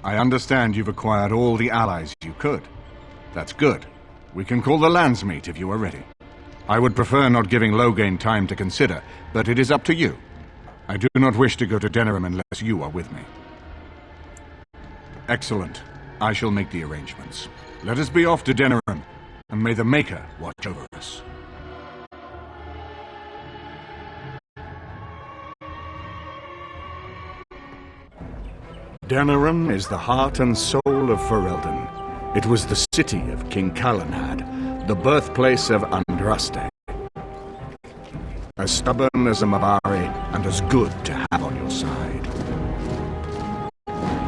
I understand you've acquired all the allies you could. That's good. We can call the Landsmeet if you are ready. I would prefer not giving Loghain time to consider, but it is up to you. I do not wish to go to Denerim unless you are with me. Excellent. I shall make the arrangements. Let us be off to Denerim, and may the Maker watch over us. Denerim is the heart and soul of Ferelden. It was the city of King Calenhad, the birthplace of Andraste. As stubborn as a Mabari, and as good to have on your side.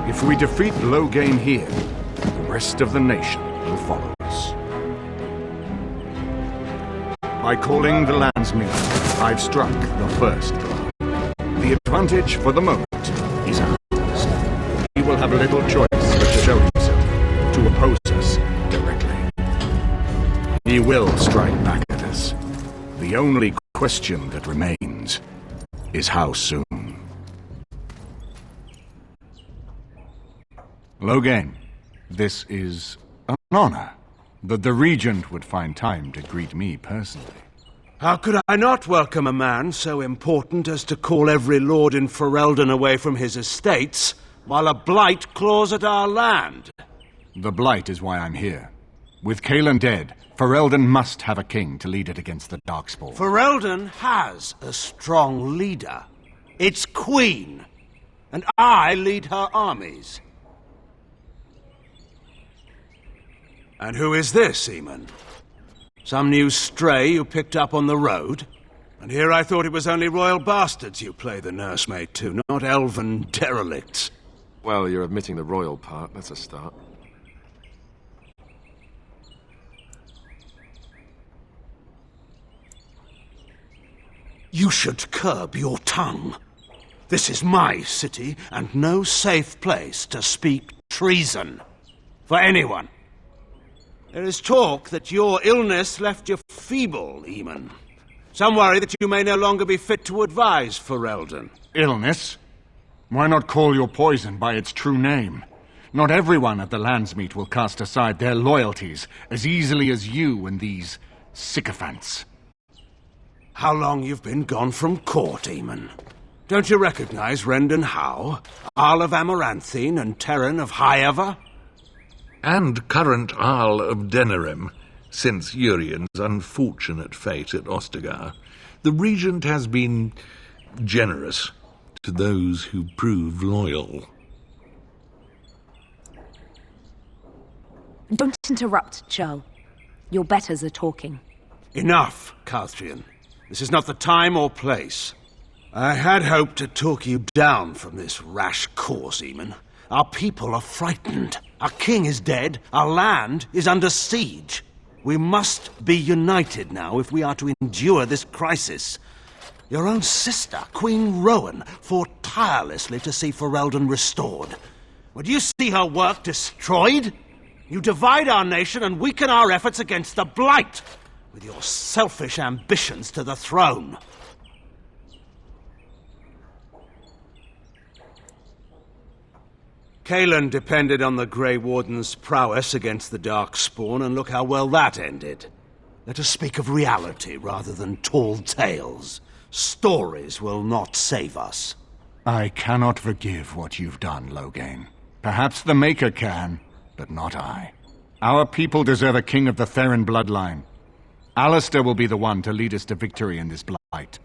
If we defeat Loghain here, the rest of the nation will follow us. By calling the Landsmeet, I've struck the first blow. The advantage for the moment is ours. He will have little choice but to show himself, to oppose us directly. He will strike back at us. The only question that remains is how soon. Loghain, this is an honor that the Regent would find time to greet me personally. How could I not welcome a man so important as to call every lord in Ferelden away from his estates, while a blight claws at our land? The blight is why I'm here. With Cailan dead, Ferelden must have a king to lead it against the Darkspawn. Ferelden has a strong leader. Its queen. And I lead her armies. And who is this, Eamon? Some new stray you picked up on the road? And here I thought it was only royal bastards you play the nursemaid to, not elven derelicts. Well, you're admitting the royal part. That's a start. You should curb your tongue. This is my city, and no safe place to speak treason. For anyone. There is talk that your illness left you feeble, Eamon. Some worry that you may no longer be fit to advise Ferelden. Illness? Why not call your poison by its true name? Not everyone at the Landsmeet will cast aside their loyalties as easily as you and these sycophants. How long you've been gone from court, Eamon? Don't you recognize Rendon Howe, Arl of Amaranthine, and Terran of Highever? And current Arl of Denerim, since Urien's unfortunate fate at Ostagar. The Regent has been generous to those who prove loyal. Don't interrupt, Joe. Your betters are talking. Enough, Calthrian. This is not the time or place. I had hoped to talk you down from this rash course, Eamon. Our people are frightened. Our king is dead. Our land is under siege. We must be united now if we are to endure this crisis. Your own sister, Queen Rowan, fought tirelessly to see Ferelden restored. Would you see her work destroyed? You divide our nation and weaken our efforts against the Blight, with your selfish ambitions to the throne. Cailan depended on the Grey Warden's prowess against the Darkspawn, and look how well that ended. Let us speak of reality rather than tall tales. Stories will not save us. I cannot forgive what you've done, Loghain. Perhaps the Maker can, but not I. Our people deserve a king of the Theron bloodline. Alistair will be the one to lead us to victory in this blight.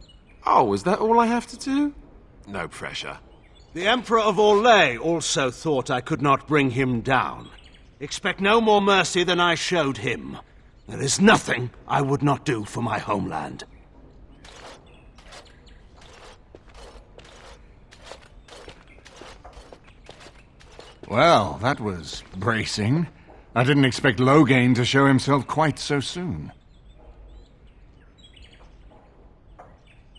Oh, is that all I have to do? No pressure. The Emperor of Orlais also thought I could not bring him down. Expect no more mercy than I showed him. There is nothing I would not do for my homeland. Well, that was bracing. I didn't expect Loghain to show himself quite so soon.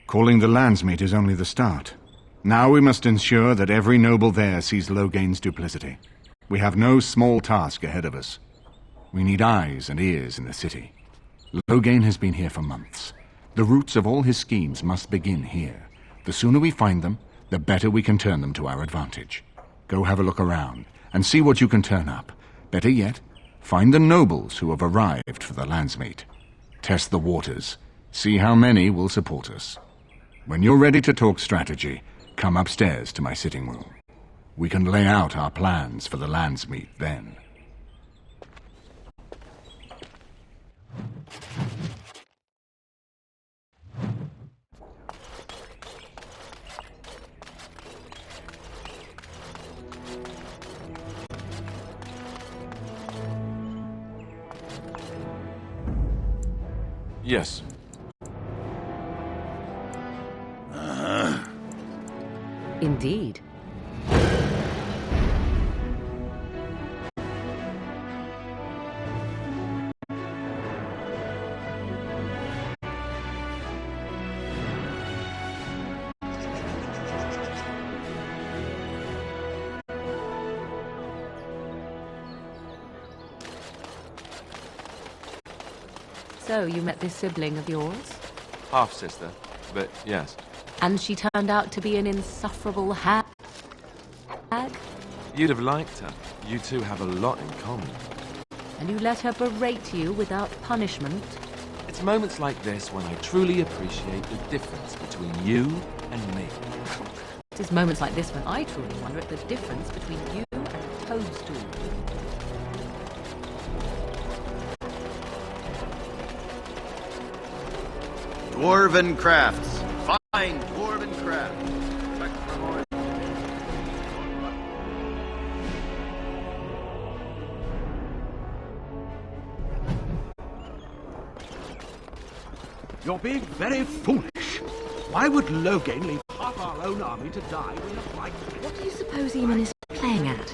Calling the Landsmeet is only the start. Now we must ensure that every noble there sees Loghain's duplicity. We have no small task ahead of us. We need eyes and ears in the city. Loghain has been here for months. The roots of all his schemes must begin here. The sooner we find them, the better we can turn them to our advantage. Go have a look around, and see what you can turn up. Better yet, find the nobles who have arrived for the landsmeet. Test the waters. See how many will support us. When you're ready to talk strategy, come upstairs to my sitting room. We can lay out our plans for the landsmeet then. Yes. Indeed. So, you met this sibling of yours? Half-sister, but yes. And she turned out to be an insufferable hag? You'd have liked her. You two have a lot in common. And you let her berate you without punishment? It's moments like this when I truly appreciate the difference between you and me. It is moments like this when I truly wonder at the difference between you and a toadstool. Dwarven crafts. Fine dwarven crafts. Back for more. You're being very foolish. Why would Loghain leave half our own army to die when a fight... What do you suppose Eamon is playing at?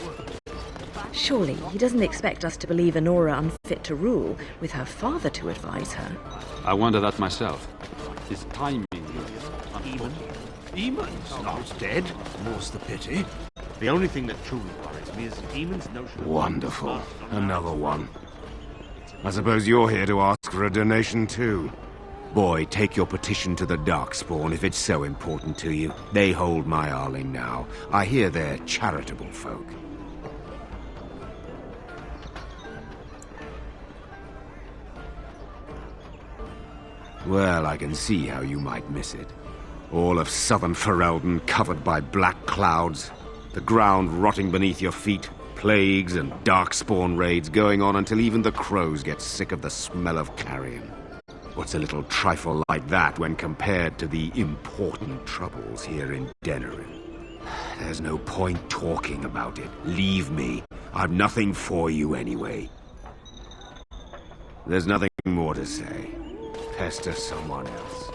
Surely he doesn't expect us to believe Anora unfit to rule, with her father to advise her. I wonder that myself. His timing. Eamon's not dead. More's the pity. The only thing that truly worries me is Eamon's notion. Wonderful. Another one. I suppose you're here to ask for a donation too. Boy, take your petition to the Darkspawn if it's so important to you. They hold my Arling now. I hear they're charitable folk. Well, I can see how you might miss it. All of southern Ferelden covered by black clouds, the ground rotting beneath your feet, plagues and Darkspawn raids going on until even the crows get sick of the smell of carrion. What's a little trifle like that when compared to the important troubles here in Denerim? There's no point talking about it. Leave me. I've nothing for you anyway. There's nothing more to say. Pester someone else.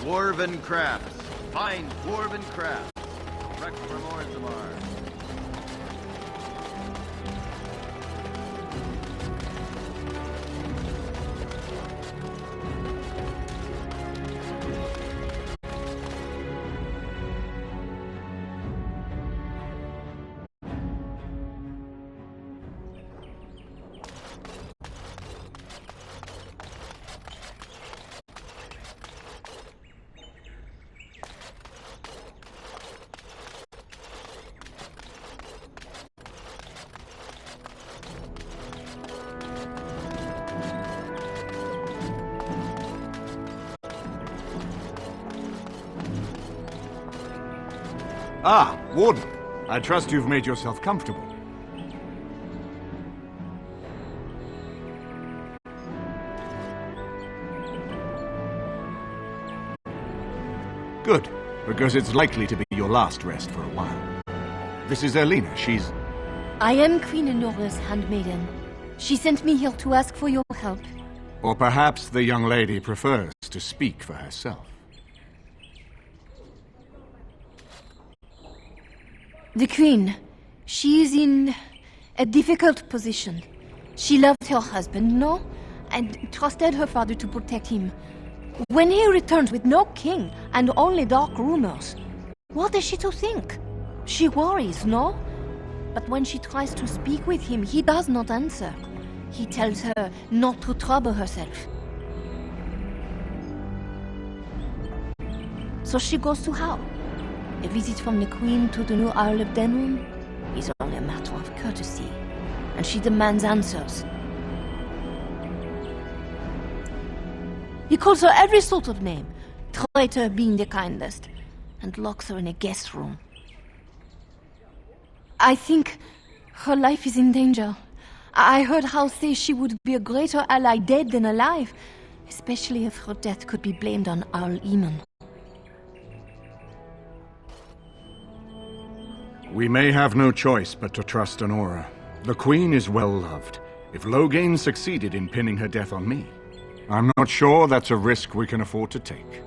Dwarven crafts. Fine dwarven crafts. Rex from Orzammar. Ah, Warden. I trust you've made yourself comfortable. Good, because it's likely to be your last rest for a while. This is Erlina. She's... I am Queen Anora's handmaiden. She sent me here to ask for your help. Or perhaps the young lady prefers to speak for herself. The Queen. She is in a difficult position. She loved her husband, no? And trusted her father to protect him. When he returns with no king and only dark rumors, what is she to think? She worries, no? But when she tries to speak with him, he does not answer. He tells her not to trouble herself. So she goes to how? A visit from the Queen to the new Isle of Denrim is only a matter of courtesy, and she demands answers. He calls her every sort of name, traitor being the kindest, and locks her in a guest room. I think her life is in danger. I heard Hal say she would be a greater ally dead than alive, especially if her death could be blamed on Arl Eamon. We may have no choice but to trust Honora. The Queen is well loved. If Loghain succeeded in pinning her death on me, I'm not sure that's a risk we can afford to take.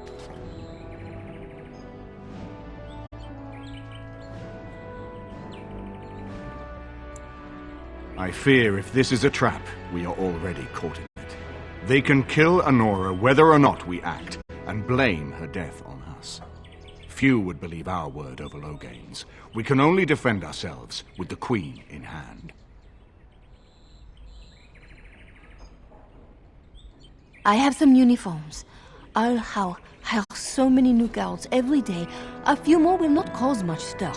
I fear if this is a trap, we are already caught in it. They can kill Honora whether or not we act, and blame her death on us. Few would believe our word over Loghain's. We can only defend ourselves with the Queen in hand. I have some uniforms. I'll hire so many new guards every day. A few more will not cause much stir.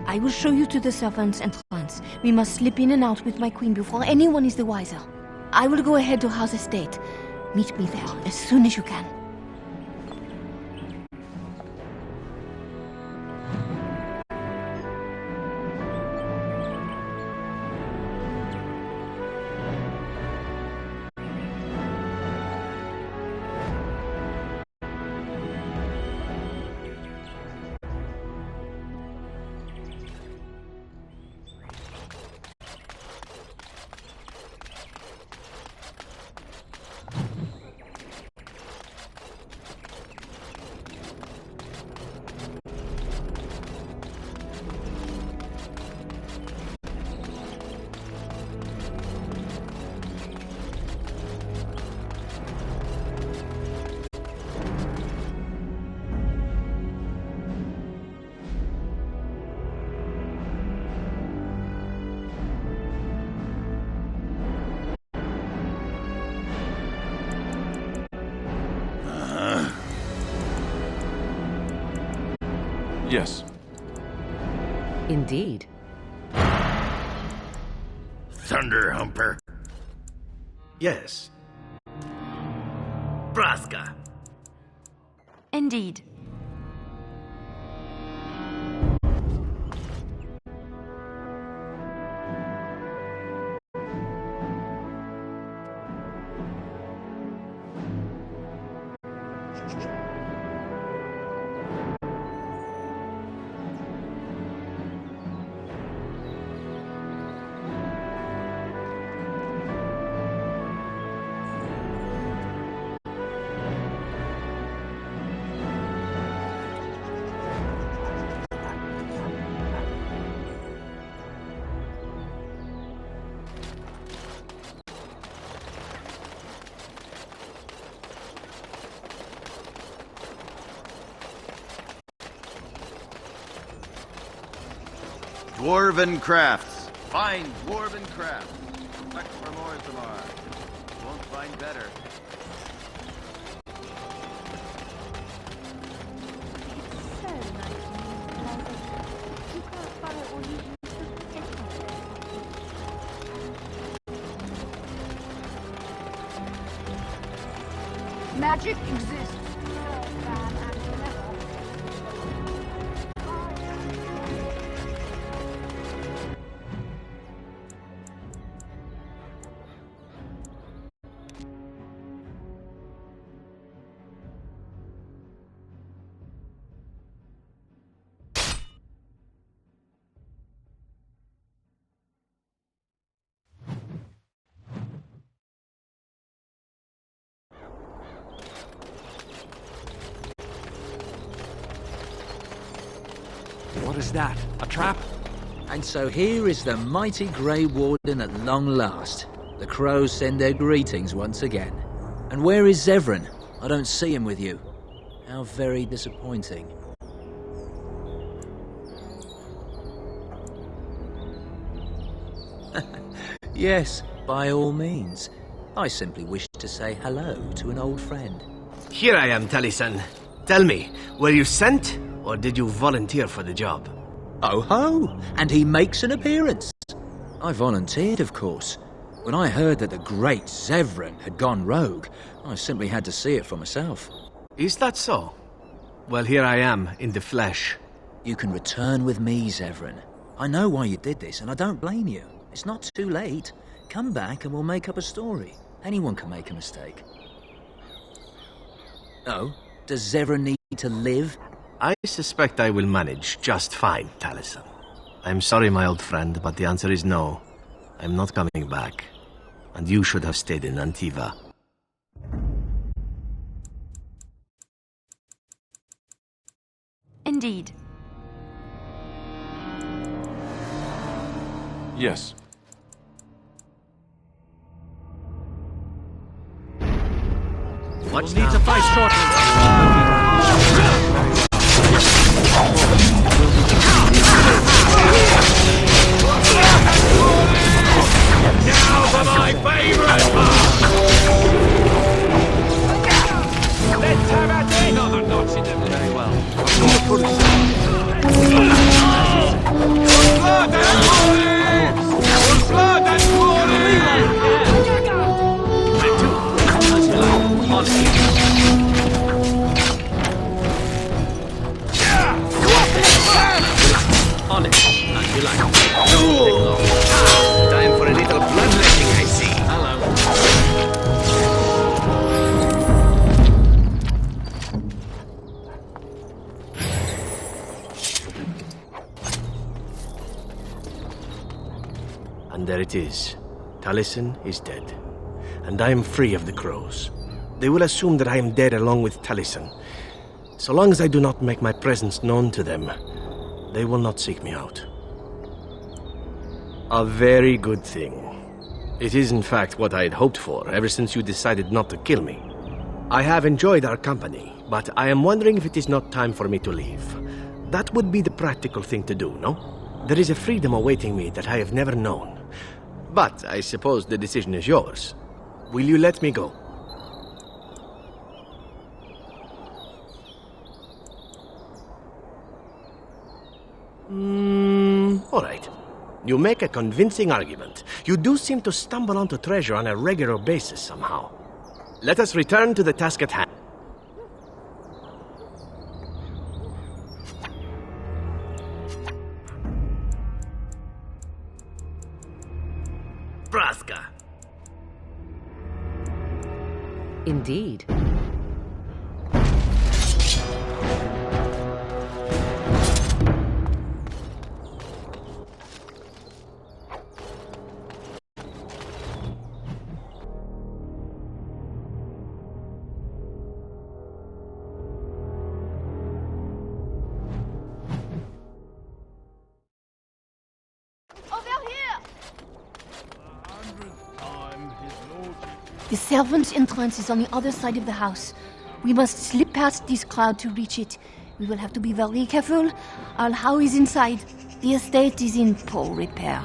I will show you to the servants' entrance. We must slip in and out with my queen before anyone is the wiser. I will go ahead to House Estate. Meet me there as soon as you can. Yes. Indeed. Thunderhumper. Yes. Braska. Indeed. Dwarven crafts. Fine dwarven crafts. Back for more tomorrow. Won't find better. Magic exists. What is that? A trap? And so here is the mighty Grey Warden at long last. The crows send their greetings once again. And where is Zevran? I don't see him with you. How very disappointing. Yes, by all means. I simply wish to say hello to an old friend. Here I am, Taliesin. Tell me, were you sent, or did you volunteer for the job? Oh ho! And he makes an appearance. I volunteered, of course. When I heard that the great Zevran had gone rogue, I simply had to see it for myself. Is that so? Well, here I am, in the flesh. You can return with me, Zevran. I know why you did this, and I don't blame you. It's not too late. Come back and we'll make up a story. Anyone can make a mistake. Oh? Does Zevran need to live? I suspect I will manage just fine, Taliesin. I'm sorry, my old friend, but the answer is no. I'm not coming back. And you should have stayed in Antiva. Indeed. Yes. Watch need to fight shortly. Now for my favorite part! Let's have at it! Another notch in them. Very well. On it, as you like. Time for a little bloodletting, I see. Hello. And there it is. Taliesin is dead. And I am free of the crows. They will assume that I am dead along with Taliesin. So long as I do not make my presence known to them, they will not seek me out. A very good thing. It is in fact what I had hoped for ever since you decided not to kill me. I have enjoyed our company, but I am wondering if it is not time for me to leave. That would be the practical thing to do, no? There is a freedom awaiting me that I have never known. But I suppose the decision is yours. Will you let me go? All right. You make a convincing argument. You do seem to stumble onto treasure on a regular basis somehow. Let us return to the task at hand. Braska. Indeed. The servants' entrance is on the other side of the house. We must slip past this crowd to reach it. We will have to be very careful. Owl Howe is inside. The estate is in poor repair.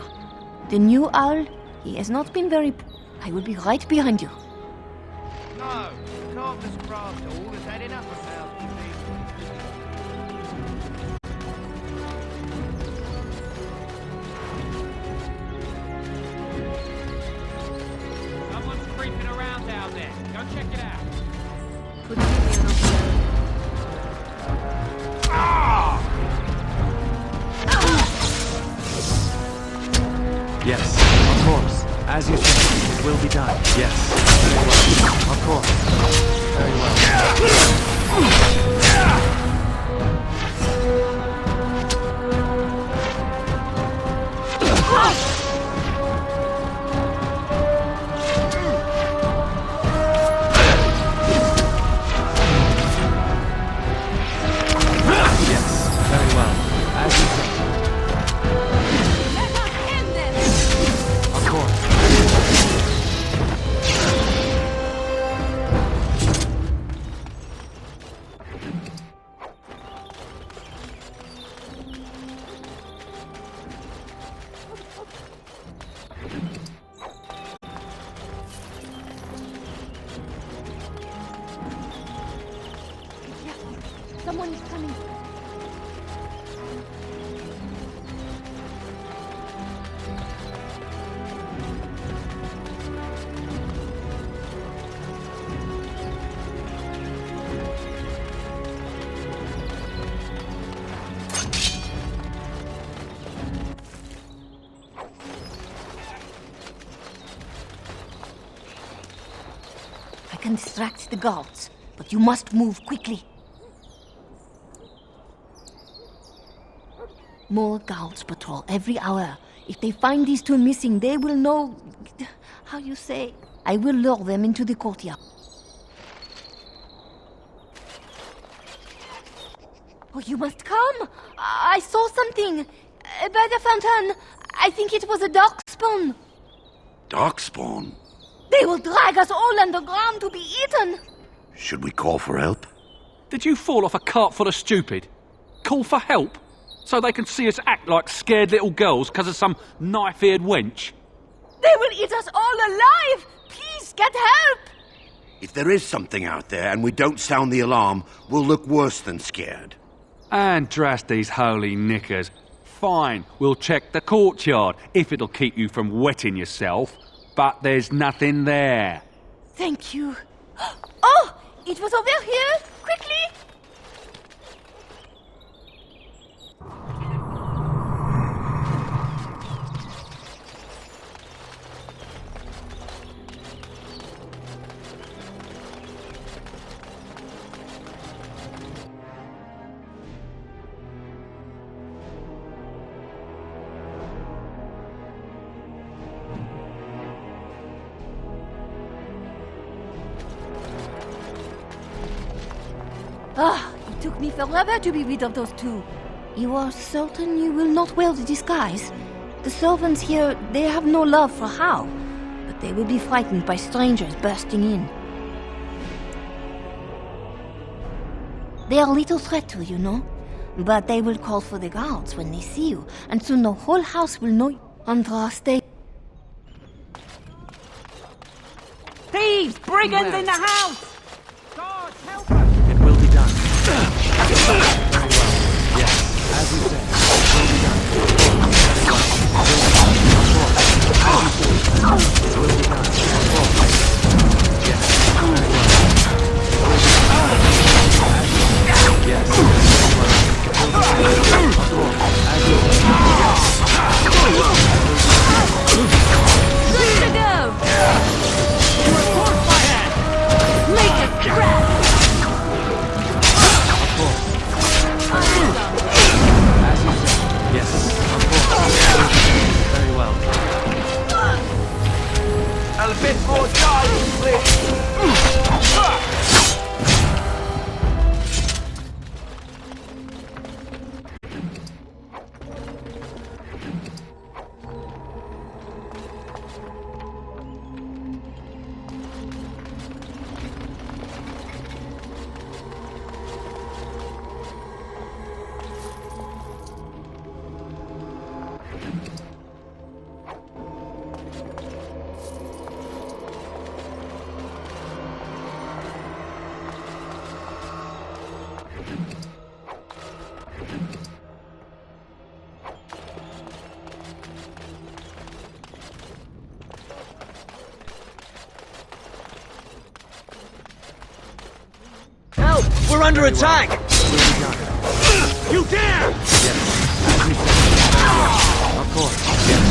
The new owl, he has not been very... I will be right behind you. No, Carter's craft all is heading up a thousand Someone's creeping around down there. Go check it out. Yes, of course. As you think, it will be done. Yes, very well. Of course. Very well. Yes, very well. As you think. Someone is coming. I can distract the guards, but you must move quickly. More guards patrol every hour. If they find these two missing, they will know... How you say? I will lure them into the courtyard. Oh, you must come! I saw something! By the fountain! I think it was a darkspawn! Darkspawn? They will drag us all underground to be eaten! Should we call for help? Did you fall off a cart full of stupid? Call for help? So they can see us act like scared little girls because of some knife-eared wench? They will eat us all alive! Please, get help! If there is something out there and we don't sound the alarm, we'll look worse than scared. And drast these holy knickers. Fine, we'll check the courtyard, if it'll keep you from wetting yourself. But there's nothing there. Thank you. Oh! It was over here! Quickly! Ah, it took me forever to be rid of those two. You are certain you will not wear the disguise? The servants here, they have no love for Hao, but they will be frightened by strangers bursting in. They are little threat to you, no? But they will call for the guards when they see you, and soon the whole house will know you. Andraste. Thieves! Brigands in the house! It will be done. Very well. Yes, as you said, it will be done. It will be done. Yes, very well. Yes, Good to go! Report fire! Make it crack! yes, of course. Very well. A bit more time, please! Help! We're under attack! You dare! Yes, as you said. Of course, yes.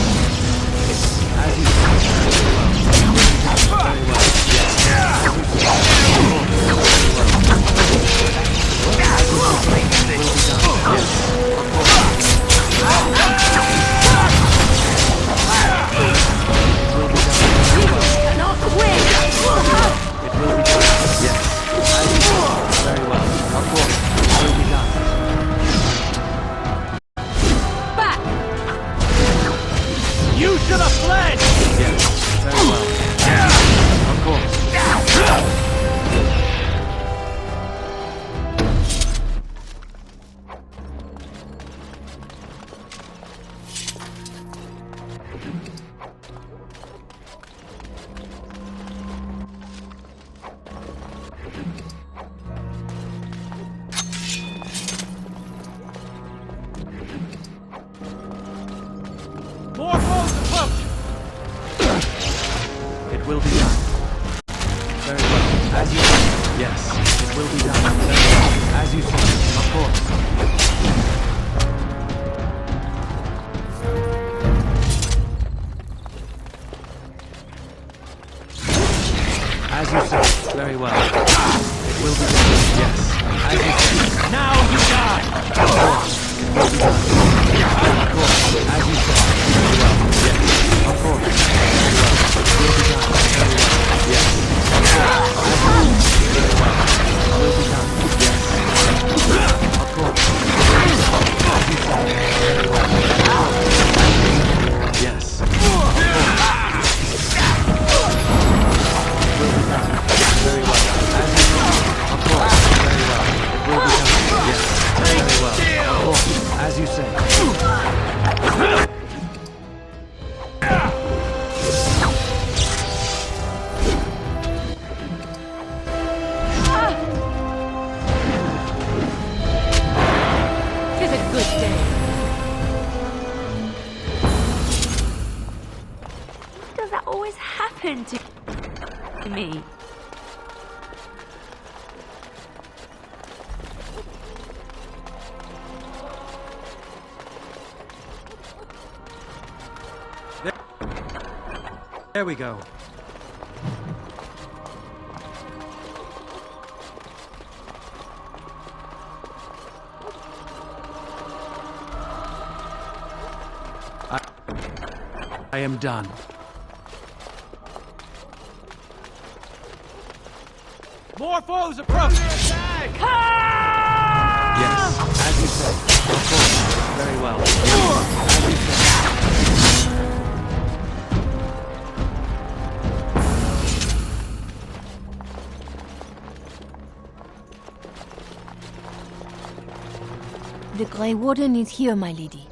As you said. Very well. Yes, as you Back! It will be done. Very well. As you say. Yes, it will be done. Very well. As you say. Of course. As you say. Very well. It will be done. Yes. As you say. Now you die! Of course. It will be done. Of course. As you say. Very well. Yes. Of course. Very well. It will be done. Very well. Yes. Of course. As you say. Very well. It will be done. Yes. Of course. As you say. Very well. Yes. Of course. It will be done. Very well. As you say. Of course. Very well. It will be done. Yes. Very well. Of course. As you say. Tis a good day. Does that always happen to me? There we go. I am done. More foes approaching! Yes, as you say. Of course. Very well. Yes, as you say. The Grey Warden is here, my lady.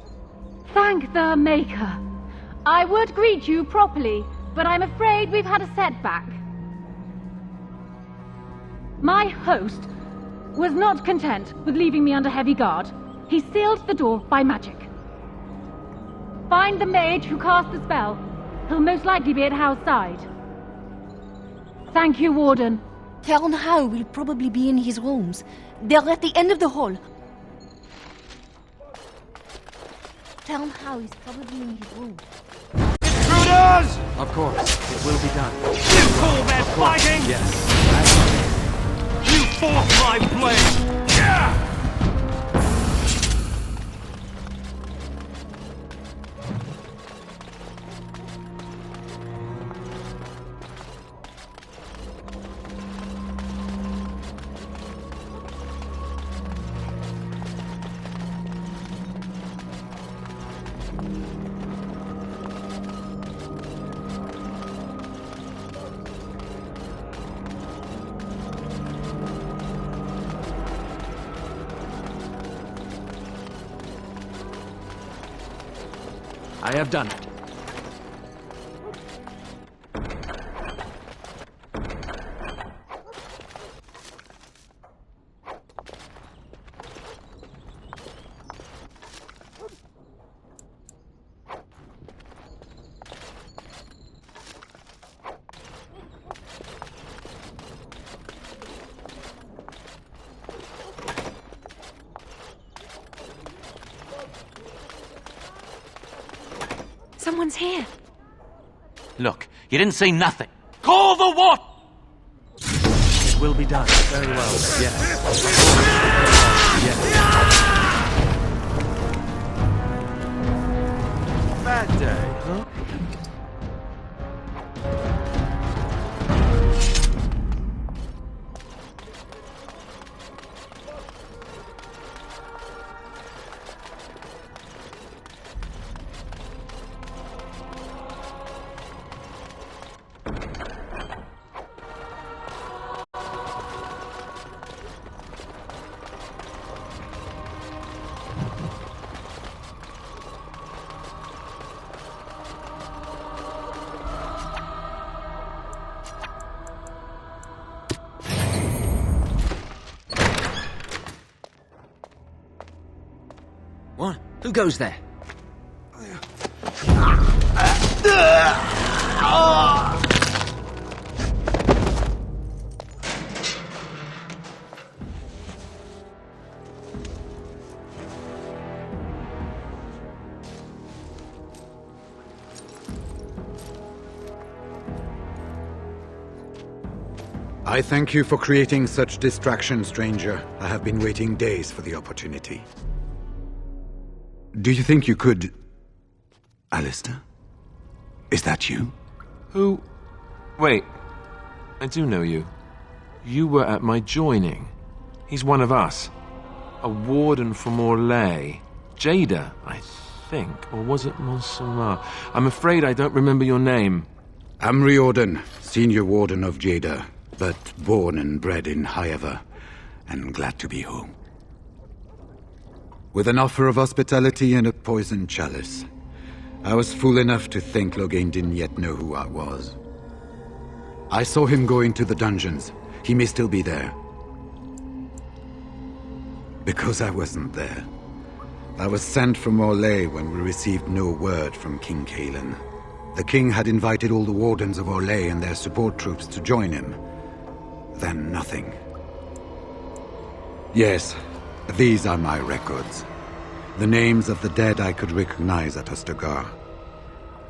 Thank the Maker. I would greet you properly, but I'm afraid we've had a setback. My host was not content with leaving me under heavy guard. He sealed the door by magic. Find the mage who cast the spell. He'll most likely be at Hal's side. Thank you, Warden. Theron Howe will probably be in his rooms. They're at the end of the hall. Theron Howe is probably in his room. Intruders! Of course, it will be done. You call that fighting? Yes. You force my blade! Yeah! I have done it. Someone's here. Look, you didn't say nothing. Call the what? It will be done. Very well. Yes. Yes. Bad day, huh? What? Who goes there? I thank you for creating such distraction, stranger. I have been waiting days for the opportunity. Do you think you could... Alistair? Is that you? Who? Wait. I do know you. You were at my joining. He's one of us. A warden from Orlais. Jada, I think. Or was it Montserrat? I'm afraid I don't remember your name. I'm Riordan, senior warden of Jada, but born and bred in Highever, and glad to be home. With an offer of hospitality and a poisoned chalice. I was fool enough to think Loghain didn't yet know who I was. I saw him go into the dungeons. He may still be there. Because I wasn't there. I was sent from Orlais when we received no word from King Cailan. The king had invited all the wardens of Orlais and their support troops to join him. Then nothing. Yes, these are my records. The names of the dead I could recognize at Ostagar.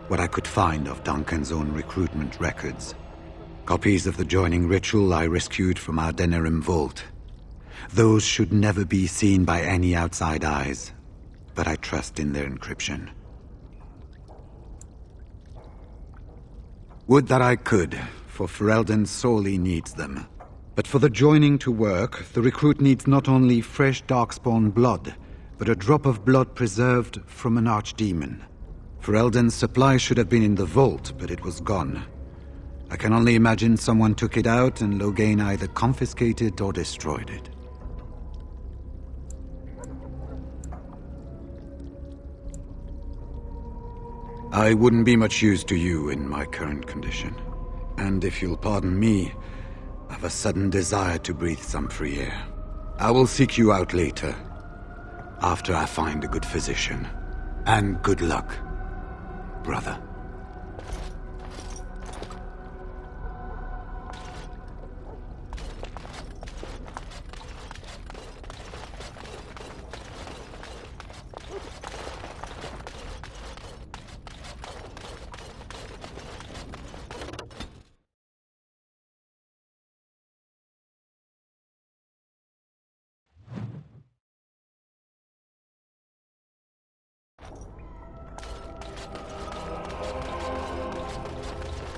What I could find of Duncan's own recruitment records. Copies of the joining ritual I rescued from our Denerim vault. Those should never be seen by any outside eyes, but I trust in their encryption. Would that I could, for Ferelden sorely needs them. But for the joining to work, the recruit needs not only fresh Darkspawn blood, but a drop of blood preserved from an archdemon. Ferelden's supply should have been in the vault, but it was gone. I can only imagine someone took it out and Loghain either confiscated or destroyed it. I wouldn't be much use to you in my current condition. And if you'll pardon me, I've a sudden desire to breathe some free air. I will seek you out later, after I find a good physician. And good luck, brother.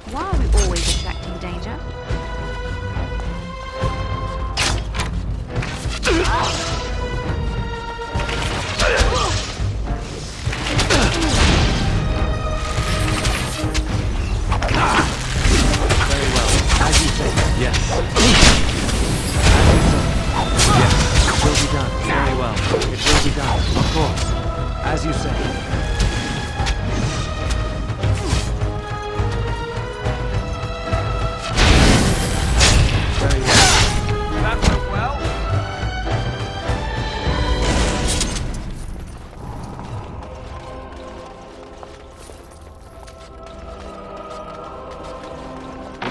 Why are we always attracting danger? Very well. As you say. Yes. Yes. It will be done. Very well. It will be done. Of course. As you say.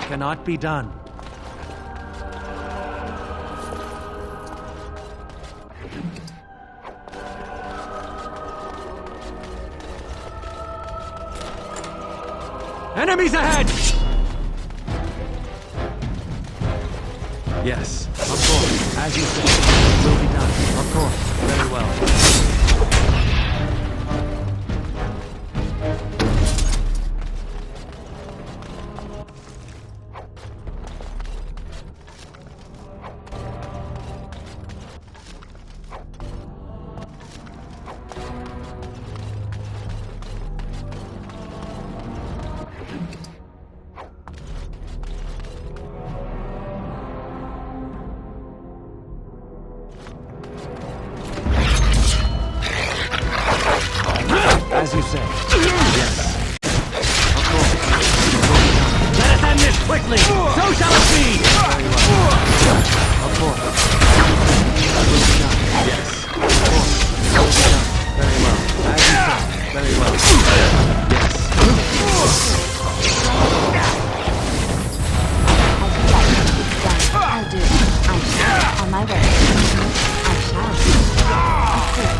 Cannot be done. Enemies ahead! Yes, of course. As you say, it will be done. Of course. Very well. As you say. Yes. Of course. Let us end this quickly! So shall it be! Very well. Of course. It will be done. Yes. Of course. It will be done. Very well. As you say. Very well. Yes. I'll do it. I shall. On my way. I shall. Of course.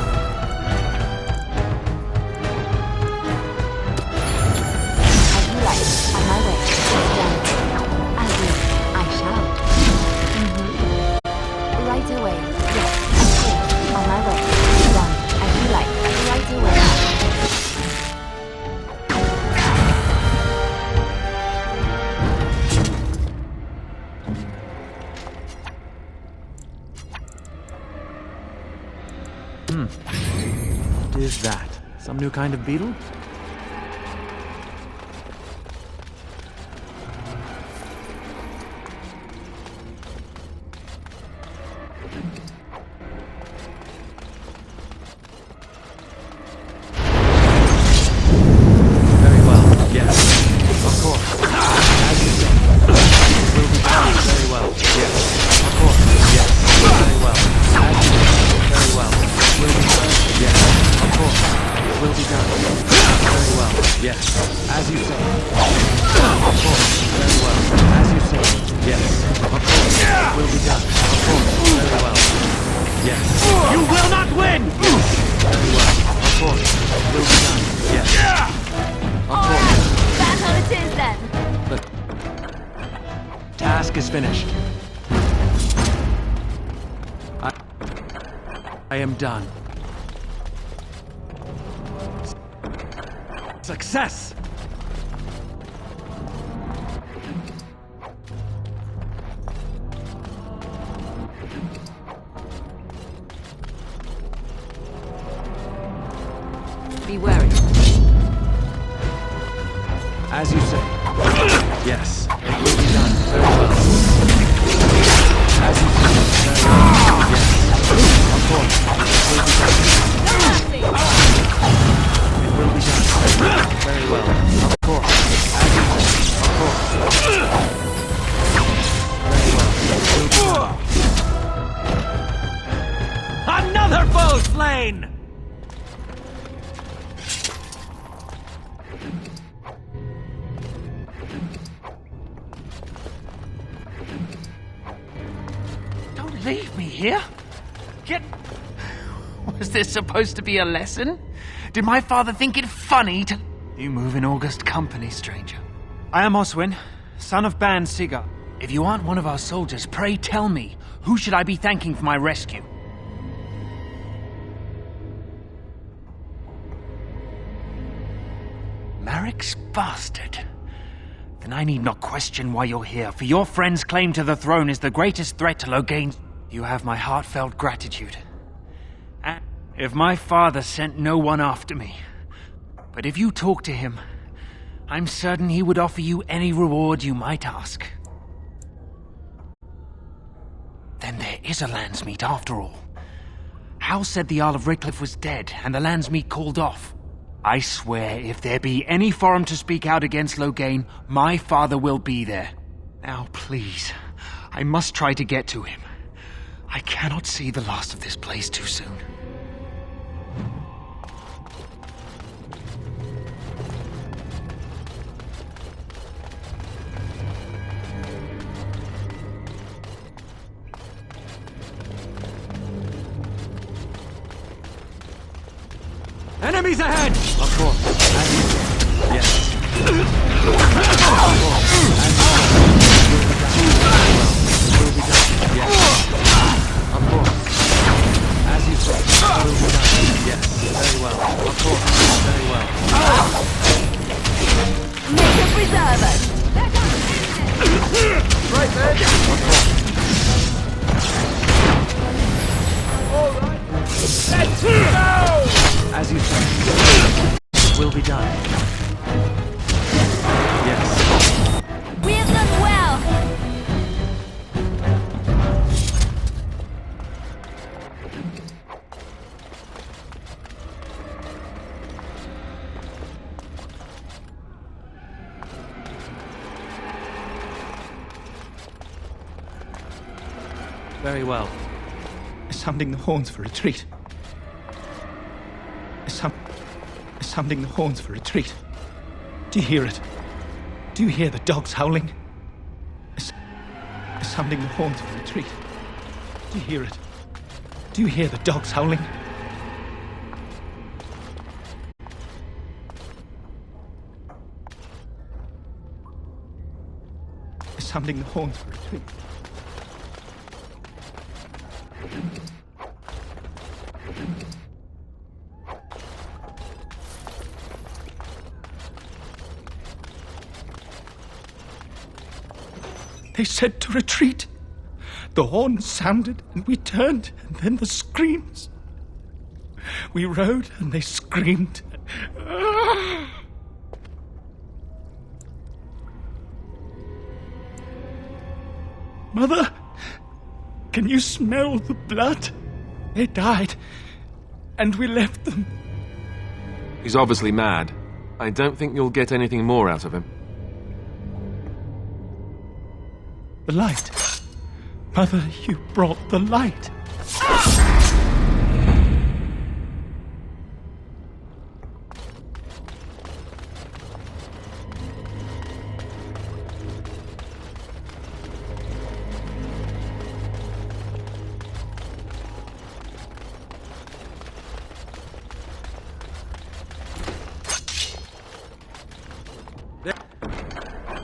What is that? Some new kind of beetle? Very well, yes. Of course. As you say. It will be done. Very well, yes. Of course, yes. Very well. As you say. Very well. It will be done. Yes. Of course. It will be done. Very well. Yes. As you say. Of course. Very well. As you say. Yes. Of course. It will be done. Of course. Very well. Yes. You will not win! Very well. Of course. It will be done. Yes. Of course. That's how it is then. Look. Task is finished. I am done. Success! Be wary. As you say. Yes, it will be done. Very well. As you say. Very well. Yes. Of course. It will be done. Very well. Of course. As you say. Of course. Very well. It will be done. Another foe slain! Leave me here? Get... Was this supposed to be a lesson? Did my father think it funny to... You move in August company, stranger. I am Oswin, son of Ban Sigar. If you aren't one of our soldiers, pray tell me, who should I be thanking for my rescue? Marek's bastard. Then I need not question why you're here, for your friend's claim to the throne is the greatest threat to Loghain's... You have my heartfelt gratitude. And if my father sent no one after me, but if you talk to him, I'm certain he would offer you any reward you might ask. Then there is a Landsmeet after all. Hal said the Earl of Redcliffe was dead, and the Landsmeet called off. I swear, if there be any forum to speak out against Loghain, my father will be there. Now, please, I must try to get to him. I cannot see the last of this place too soon. Enemies ahead! Of course. As you say. Yes. Of course. As you say. Will be done. Yes. Very well. Of course. Very well. Make us preserve us. Right there. Of course. All right. Let's go! As you say. It will be done. Yes. We have done well. Very well. Sounding the horns for retreat. Sounding the horns for retreat. Do you hear it? Do you hear the dogs howling? Sounding the horns for retreat. Do you hear it? Do you hear the dogs howling? Sounding the horns for retreat. They said to retreat. The horn sounded and we turned, and then the screams. We rode and they screamed. Mother, can you smell the blood? They died, and we left them. He's obviously mad. I don't think you'll get anything more out of him. The light. Mother, you brought the light.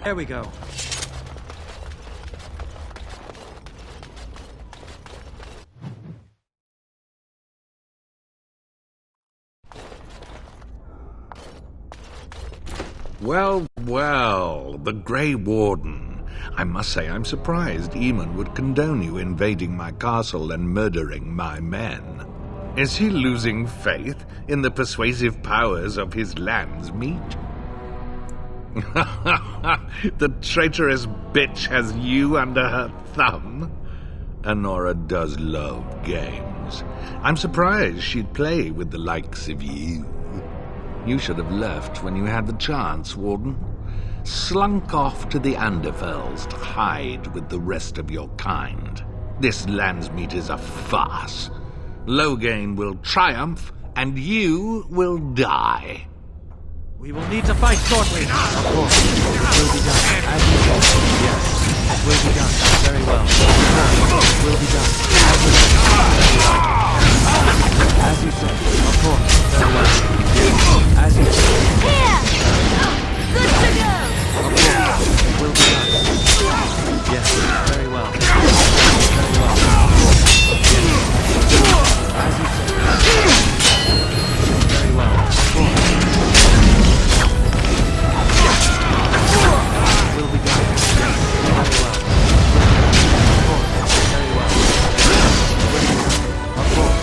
There we go. Well, well, the Grey Warden. I must say I'm surprised Eamon would condone you invading my castle and murdering my men. Is he losing faith in the persuasive powers of his Landsmeet? The traitorous bitch has you under her thumb. Anora does love games. I'm surprised she'd play with the likes of you. You should have left when you had the chance, Warden. Slunk off to the Anderfells to hide with the rest of your kind. This Landsmeet is a farce. Loghain will triumph, and you will die. We will need to fight shortly. Of course. It will be done. As you said. Yes. It will be done. Very well. It will be done. As you said. Of course. Very well. Yes. As you said. Here! Good to go! Of course. It will be done. Yes. Very well. Very well. Yes. As you said. Very well. Of course. Will be done. Yes. Very well. Of course. Very well. Of course.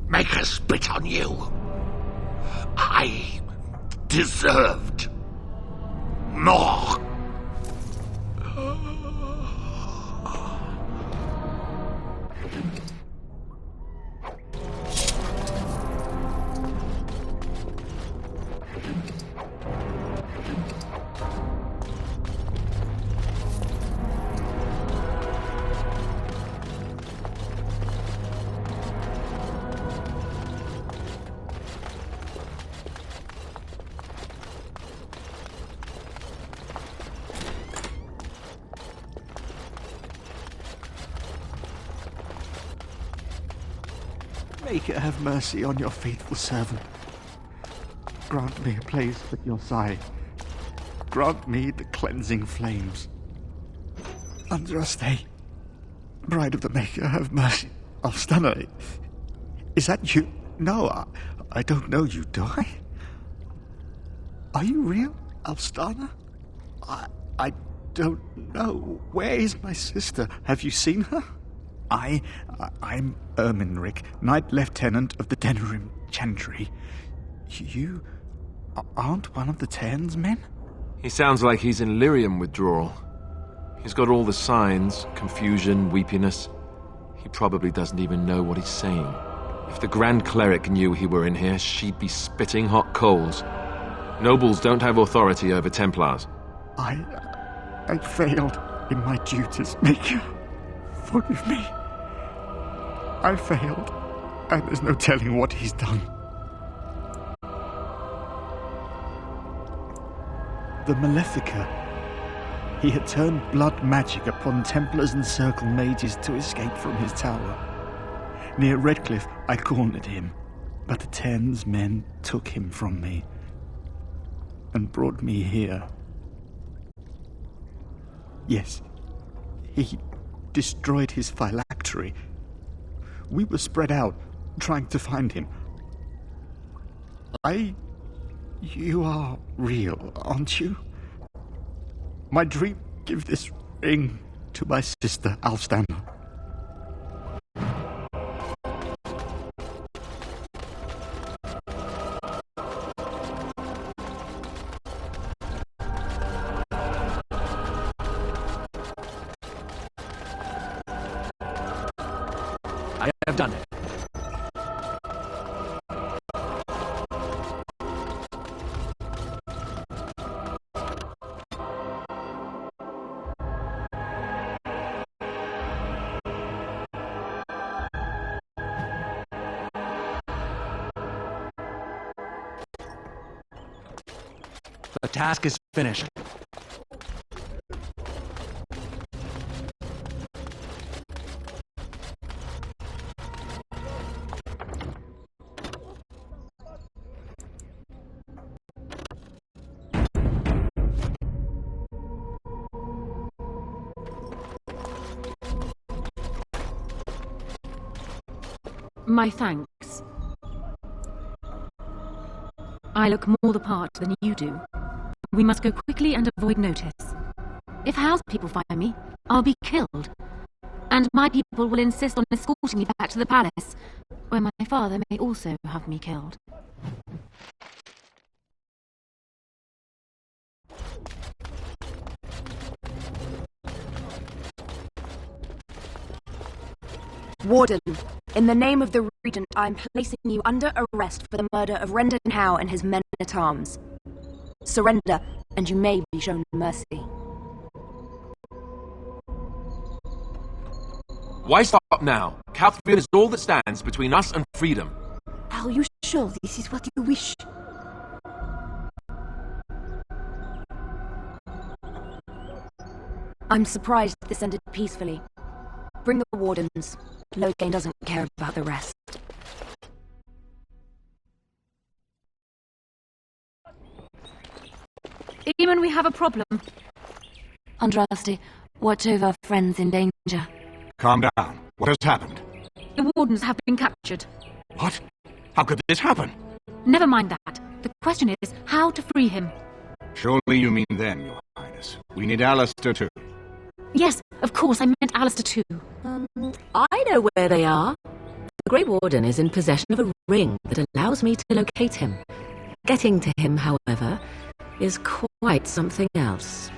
Make her spit on you. I deserved more. Maker, have mercy on your faithful servant. Grant me a place at your side. Grant me the cleansing flames. Andraste, bride of the Maker, have mercy. Alstana, is that you? No, I don't know you, do I? Are you real, Alstana? I don't know. Where is my sister? Have you seen her? I'm Erminric, Knight Lieutenant of the Denerim Chantry. You aren't one of the Terns men? He sounds like he's in lyrium withdrawal. He's got all the signs, confusion, weepiness. He probably doesn't even know what he's saying. If the Grand Cleric knew he were in here, she'd be spitting hot coals. Nobles don't have authority over Templars. I failed in my duties, Maker. Forgive me. I failed, and there's no telling what he's done. The Malefica. He had turned blood magic upon Templars and Circle Mages to escape from his tower. Near Redcliffe, I cornered him, but the Terns men took him from me and brought me here. Yes, he destroyed his phylactery. We were spread out, trying to find him. You are real, aren't you? my dream, give this ring to my sister, Alfstana. I have done it. The task is finished. My thanks. I look more the part than you do. We must go quickly and avoid notice. If Hal's people find me, I'll be killed. And my people will insist on escorting me back to the palace, where my father may also have me killed. Warden, in the name of the Regent, I am placing you under arrest for the murder of Rendon Howe and his men-at-arms. Surrender, and you may be shown mercy. Why stop now? Calthrion is all that stands between us and freedom. Are you sure this is what you wish? I'm surprised this ended peacefully. Bring the wardens. Loghain doesn't care about the rest. Eamon, we have a problem. Andraste, watch over friends in danger. Calm down. What has happened? The wardens have been captured. What? How could this happen? Never mind that. The question is how to free him. Surely you mean them, Your Highness. We need Alistair too. Yes, of course, I meant Alistair too. I know where they are. The Grey Warden is in possession of a ring that allows me to locate him. Getting to him, however, is quite something else.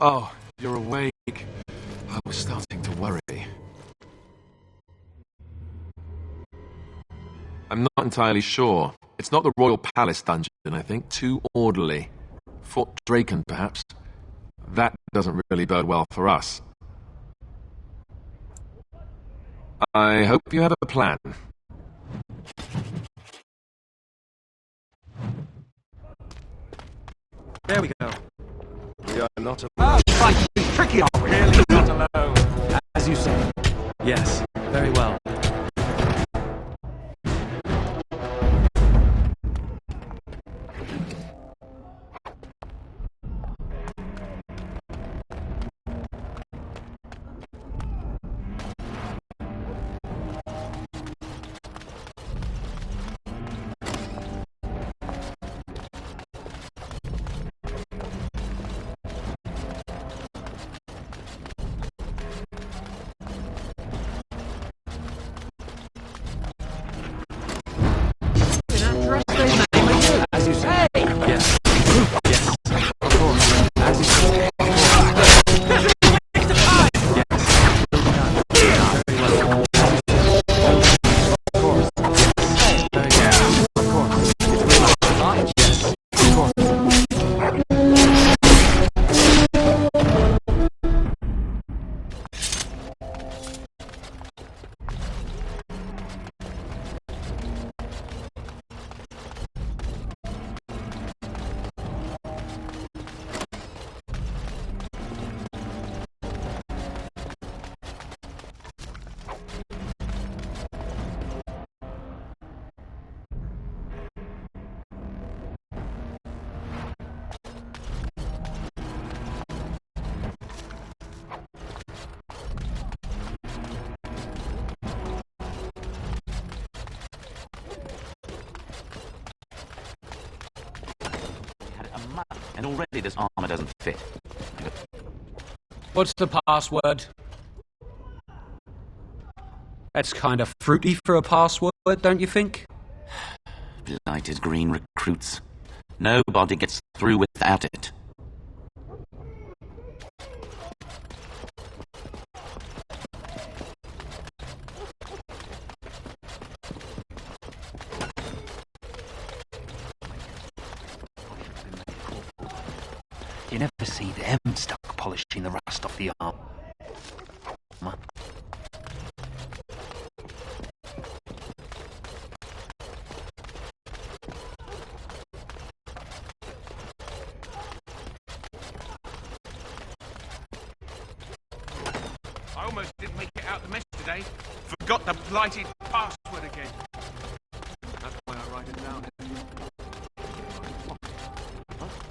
Oh, you're awake. I was starting to worry. I'm not entirely sure. It's not the Royal Palace dungeon, I think. Too orderly. Fort Draken, perhaps. That doesn't really bode well for us. I hope you have a plan. There we go. We are not alone. Fight! Tricky, are really not alone. As you say. Yes, very well. And already this armor doesn't fit. What's the password? That's kind of fruity for a password, don't you think? Blighted green recruits. Nobody gets through without it. You never see them stuck polishing the rust off the armor. I almost didn't make it out the mess today. Forgot the blighted password again. That's why I write it down.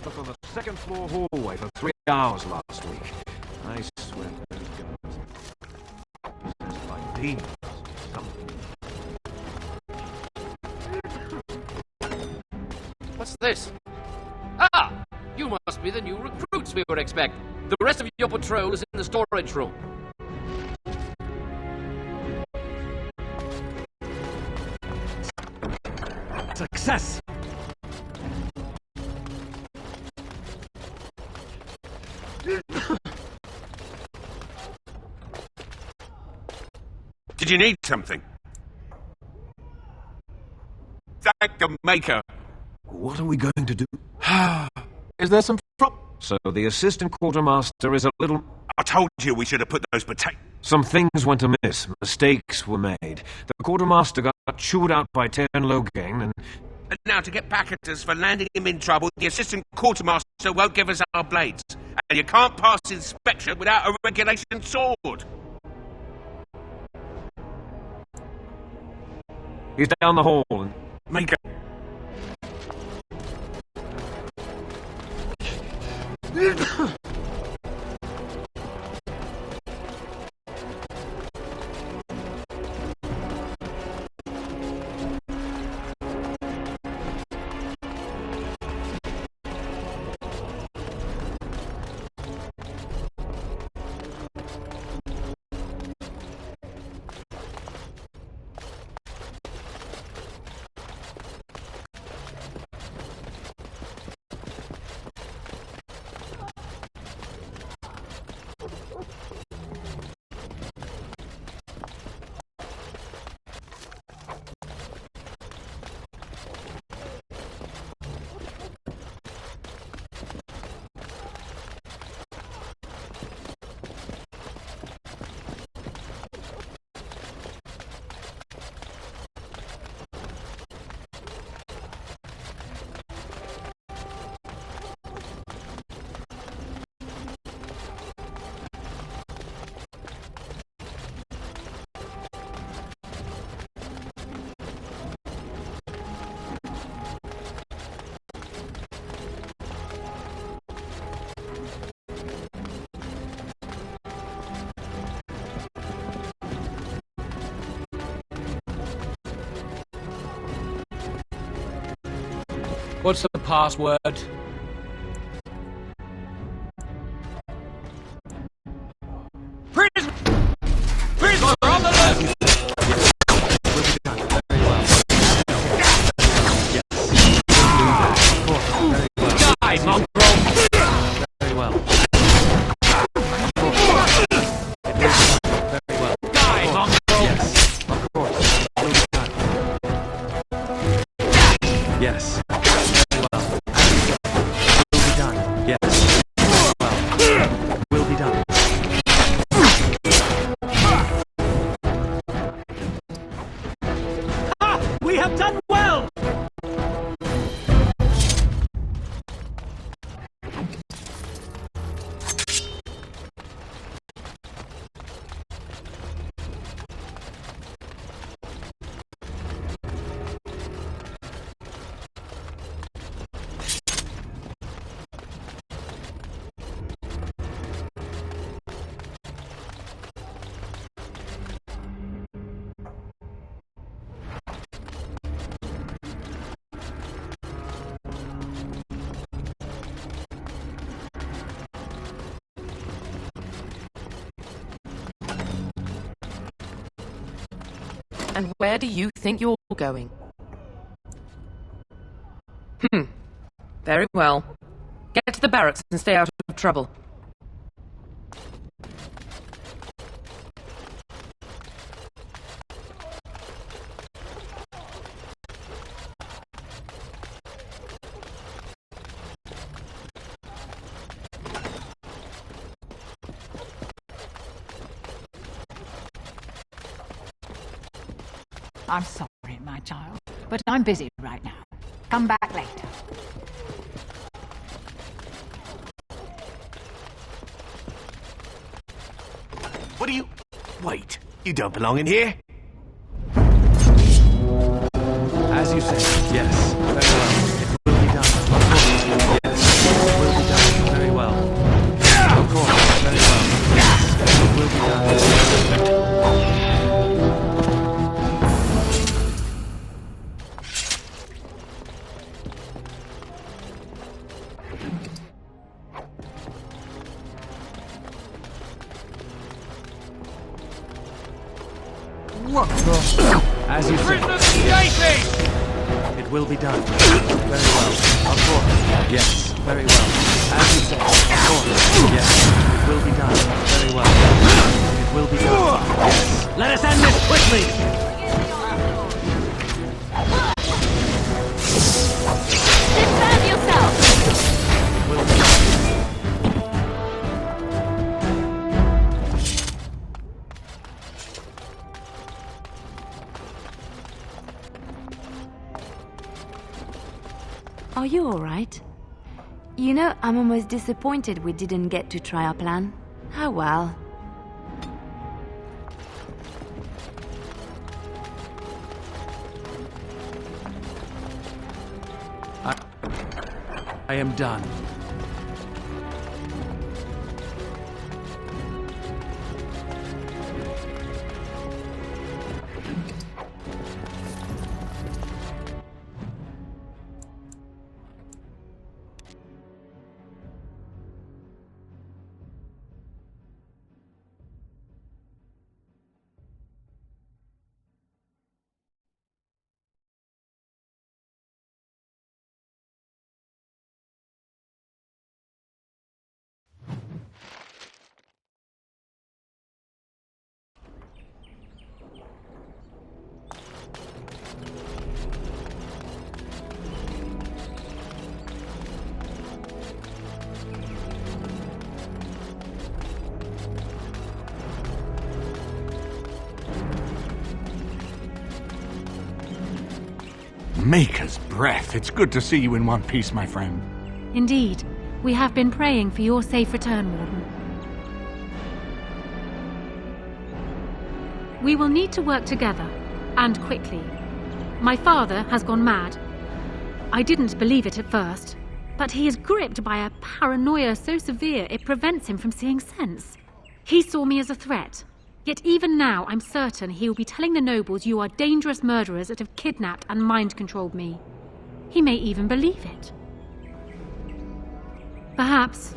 Look on the second floor hallway for 3 hours last week. I swear those guys. It's like demons. What's this? Ah! You must be the new recruits we were expecting. The rest of your patrol is in the storage room. Success! Did you need something? Thank the Maker. What are we going to do? Is there some problem? So the assistant quartermaster is a little... I told you we should have put those potatoes... Some things went amiss. Mistakes were made. The quartermaster got chewed out by Tern Loghain and... And now to get back at us for landing him in trouble, the assistant quartermaster won't give us our blades. And you can't pass inspection without a regulation sword. He's down the hall and... Maker. What's the password? Prisoners are on the loose! Die, mongrel! Very well. Very well. Die, mongrel! Yes, of course. Yes. Very well. And where do you think you're going? Very well. Get to the barracks and stay out of trouble. I'm sorry, my child, but I'm busy right now. Come back later. What do you... Wait, you don't belong in here? As you say, yes. Very well. It will be done. Of course. Yes. It will be done. Very well. Of course. Very well. Yes. It will be done. What As you say. It will be done. Very well. Of course. Yes. Very well. As you say. Of course. Yes. It will be done. Very well. It will be done. Yes. Let us end this quickly! Defend yourself! It will be done. Are you alright? You know, I'm almost disappointed we didn't get to try our plan. Oh well. I am done. Maker's breath. It's good to see you in one piece, my friend. Indeed. We have been praying for your safe return, Warden. We will need to work together, and quickly. My father has gone mad. I didn't believe it at first, but he is gripped by a paranoia so severe it prevents him from seeing sense. He saw me as a threat. Yet even now, I'm certain he will be telling the nobles you are dangerous murderers that have kidnapped and mind-controlled me. He may even believe it. Perhaps.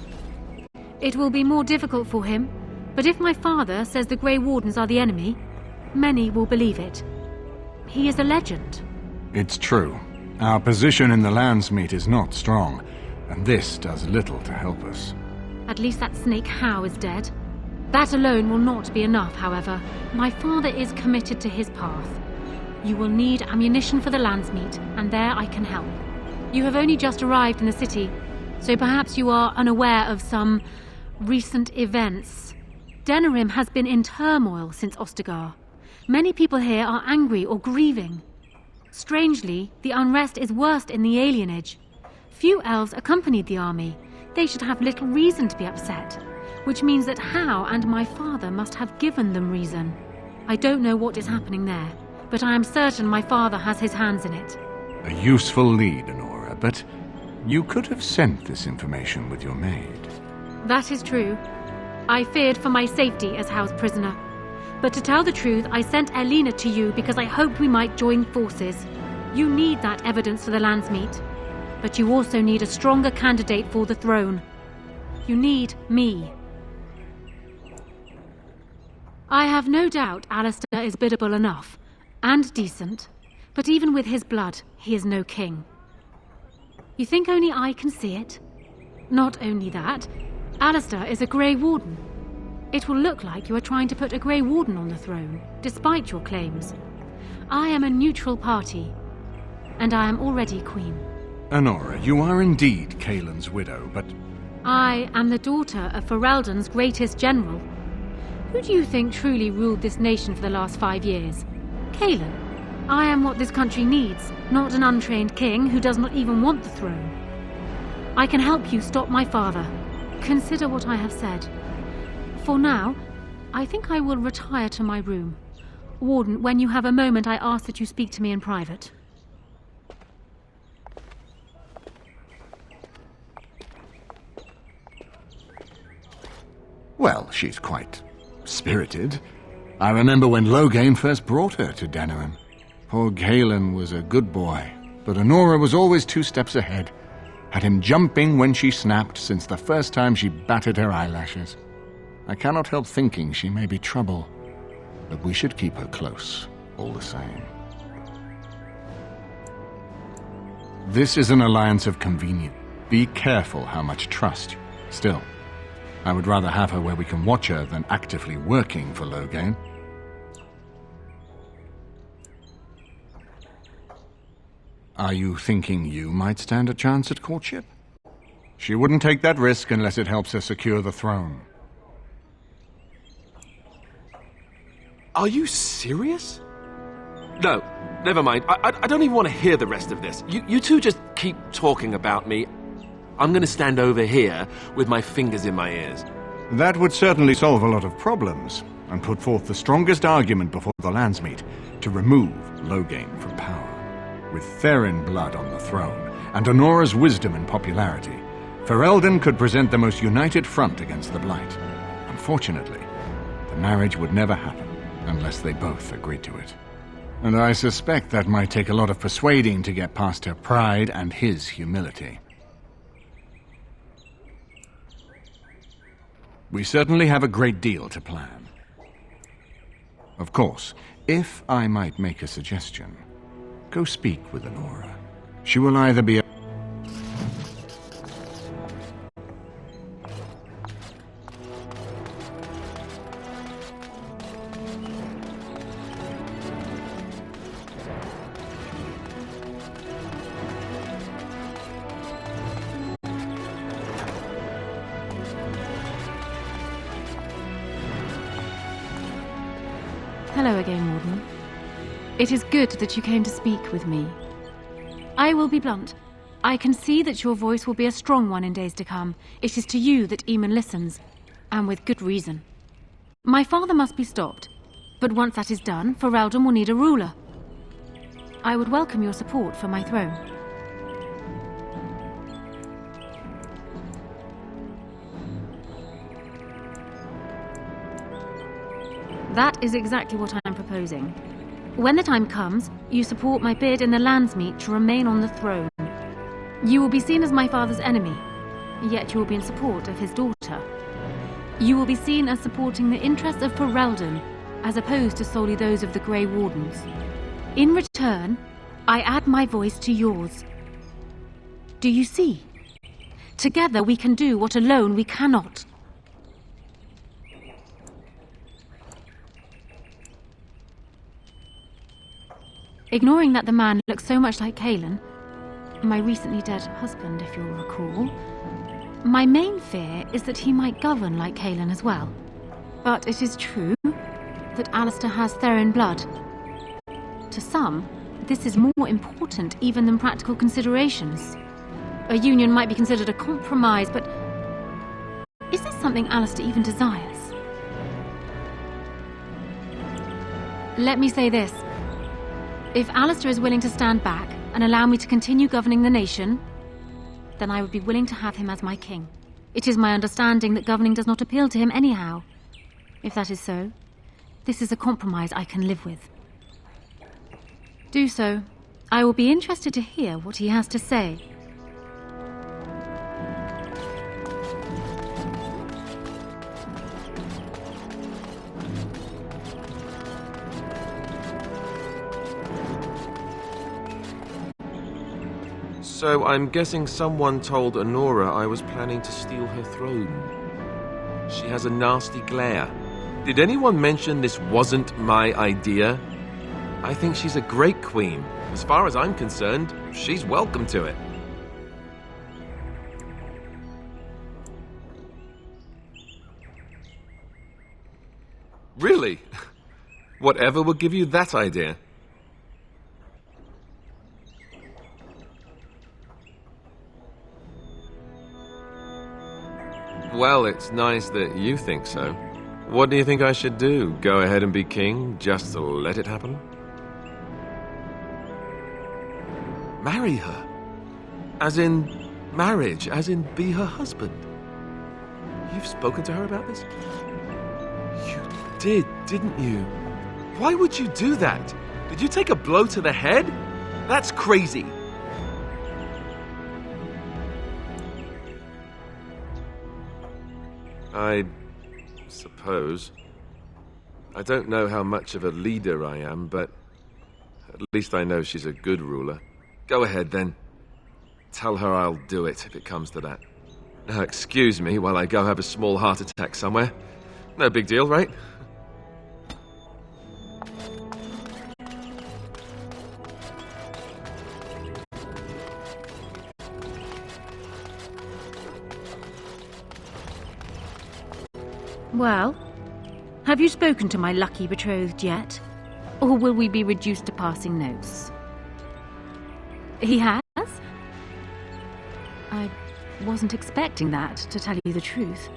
It will be more difficult for him, but if my father says the Grey Wardens are the enemy, many will believe it. He is a legend. It's true. Our position in the Landsmeet is not strong, and this does little to help us. At least that snake Howe is dead. That alone will not be enough, however. My father is committed to his path. You will need ammunition for the Landsmeet, and there I can help. You have only just arrived in the city, so perhaps you are unaware of some recent events. Denerim has been in turmoil since Ostagar. Many people here are angry or grieving. Strangely, the unrest is worst in the alienage. Few elves accompanied the army. They should have little reason to be upset, which means that Howe and my father must have given them reason. I don't know what is happening there, but I am certain my father has his hands in it. A useful lead, Honora, but you could have sent this information with your maid. That is true. I feared for my safety as Howe's prisoner. But to tell the truth, I sent Elena to you because I hoped we might join forces. You need that evidence for the Landsmeet. But you also need a stronger candidate for the throne. You need me. I have no doubt Alistair is biddable enough, and decent, but even with his blood, he is no king. You think only I can see it? Not only that, Alistair is a Grey Warden. It will look like you are trying to put a Grey Warden on the throne, despite your claims. I am a neutral party, and I am already queen. Honora, you are indeed Kaelin's widow, but... I am the daughter of Ferelden's greatest general. Who do you think truly ruled this nation for the last 5 years? Kaelin. I am what this country needs, not an untrained king who does not even want the throne. I can help you stop my father. Consider what I have said. For now, I think I will retire to my room. Warden, when you have a moment, I ask that you speak to me in private. Well, she's quite spirited. I remember when Loghain first brought her to Denerim. Poor Galen was a good boy, but Honora was always 2 steps ahead. Had him jumping when she snapped since the first time she batted her eyelashes. I cannot help thinking she may be trouble, but we should keep her close, all the same. This is an alliance of convenience. Be careful how much trust. Still, I would rather have her where we can watch her than actively working for Loghain. Are you thinking you might stand a chance at courtship? She wouldn't take that risk unless it helps her secure the throne. Are you serious? No, never mind. I don't even want to hear the rest of this. You two just keep talking about me. I'm going to stand over here with my fingers in my ears. That would certainly solve a lot of problems, and put forth the strongest argument before the Landsmeet to remove Loghain from power. With Therin blood on the throne, and Honora's wisdom and popularity, Ferelden could present the most united front against the Blight. Unfortunately, the marriage would never happen unless they both agreed to it. And I suspect that might take a lot of persuading to get past her pride and his humility. We certainly have a great deal to plan. Of course, if I might make a suggestion, go speak with Honora. She will either be a... Hello again, Warden. It is good that you came to speak with me. I will be blunt. I can see that your voice will be a strong one in days to come. It is to you that Aemon listens, and with good reason. My father must be stopped, but once that is done, Ferelden will need a ruler. I would welcome your support for my throne. That is exactly what I am proposing. When the time comes, you support my bid in the Landsmeet to remain on the throne. You will be seen as my father's enemy, yet you will be in support of his daughter. You will be seen as supporting the interests of Ferelden, as opposed to solely those of the Grey Wardens. In return, I add my voice to yours. Do you see? Together we can do what alone we cannot. Ignoring that the man looks so much like Kaelin, my recently dead husband, if you'll recall, my main fear is that he might govern like Kaelin as well. But it is true that Alistair has Therin blood. To some, this is more important even than practical considerations. A union might be considered a compromise, but is this something Alistair even desires? Let me say this. If Alistair is willing to stand back and allow me to continue governing the nation, then I would be willing to have him as my king. It is my understanding that governing does not appeal to him anyhow. If that is so, this is a compromise I can live with. Do so. I will be interested to hear what he has to say. So I'm guessing someone told Honora I was planning to steal her throne. She has a nasty glare. Did anyone mention this wasn't my idea? I think she's a great queen. As far as I'm concerned, she's welcome to it. Really? Whatever would give you that idea? Well, it's nice that you think so. What do you think I should do? Go ahead and be king, just to let it happen? Marry her? As in marriage, as in be her husband? You've spoken to her about this? You did, didn't you? Why would you do that? Did you take a blow to the head? That's crazy. I suppose. I don't know how much of a leader I am, but at least I know she's a good ruler. Go ahead, then. Tell her I'll do it if it comes to that. Now, excuse me while I go have a small heart attack somewhere. No big deal, right? Well, have you spoken to my lucky betrothed yet? Or will we be reduced to passing notes? He has? I wasn't expecting that, to tell you the truth.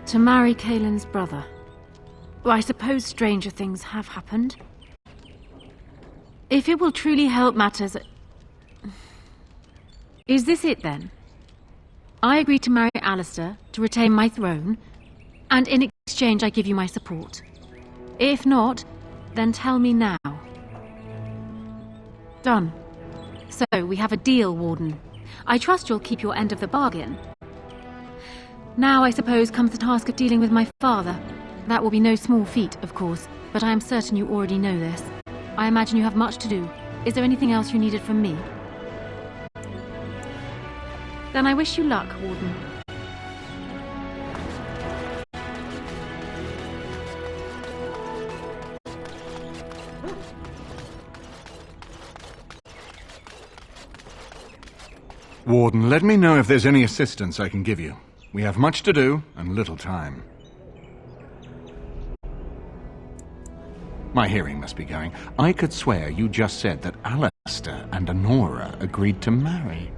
To marry Kaelin's brother. Well, I suppose stranger things have happened. If it will truly help matters... Is this it, then? I agree to marry Alistair to retain my throne, and in exchange I give you my support. If not, then tell me now. Done. So, we have a deal, Warden. I trust you'll keep your end of the bargain. Now, I suppose, comes the task of dealing with my father. That will be no small feat, of course, but I am certain you already know this. I imagine you have much to do. Is there anything else you needed from me? Then I wish you luck, Warden. Warden, let me know if there's any assistance I can give you. We have much to do and little time. My hearing must be going. I could swear you just said that Alistair and Honora agreed to marry.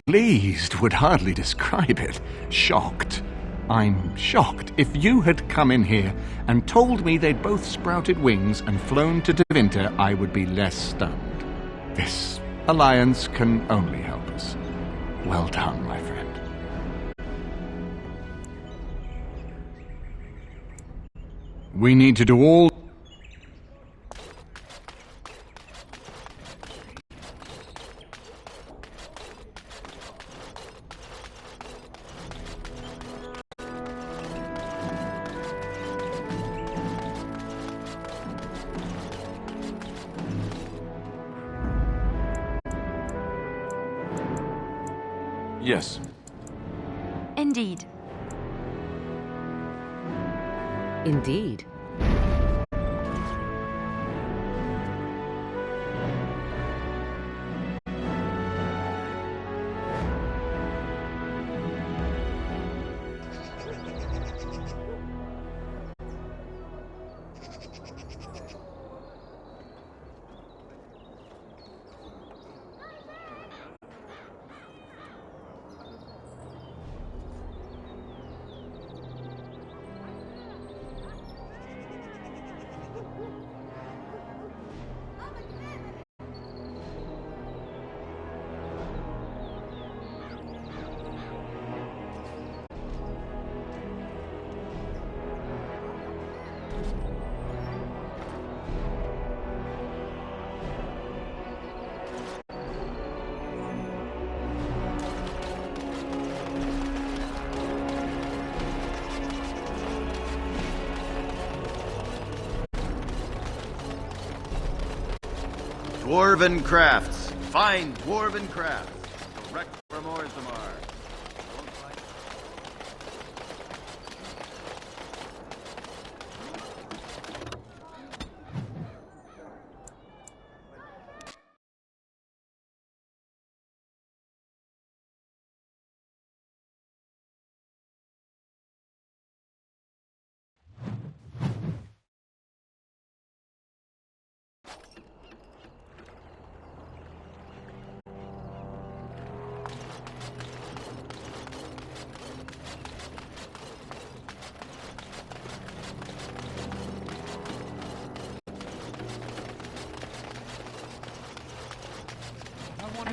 Pleased would hardly describe it. Shocked. I'm shocked. If you had come in here and told me they'd both sprouted wings and flown to Tevinter, I would be less stunned. This alliance can only help us. Well done, my friend. We need to do all... Yes. Indeed. Indeed. Dwarven crafts. Fine dwarven crafts. Direct from Orzammar.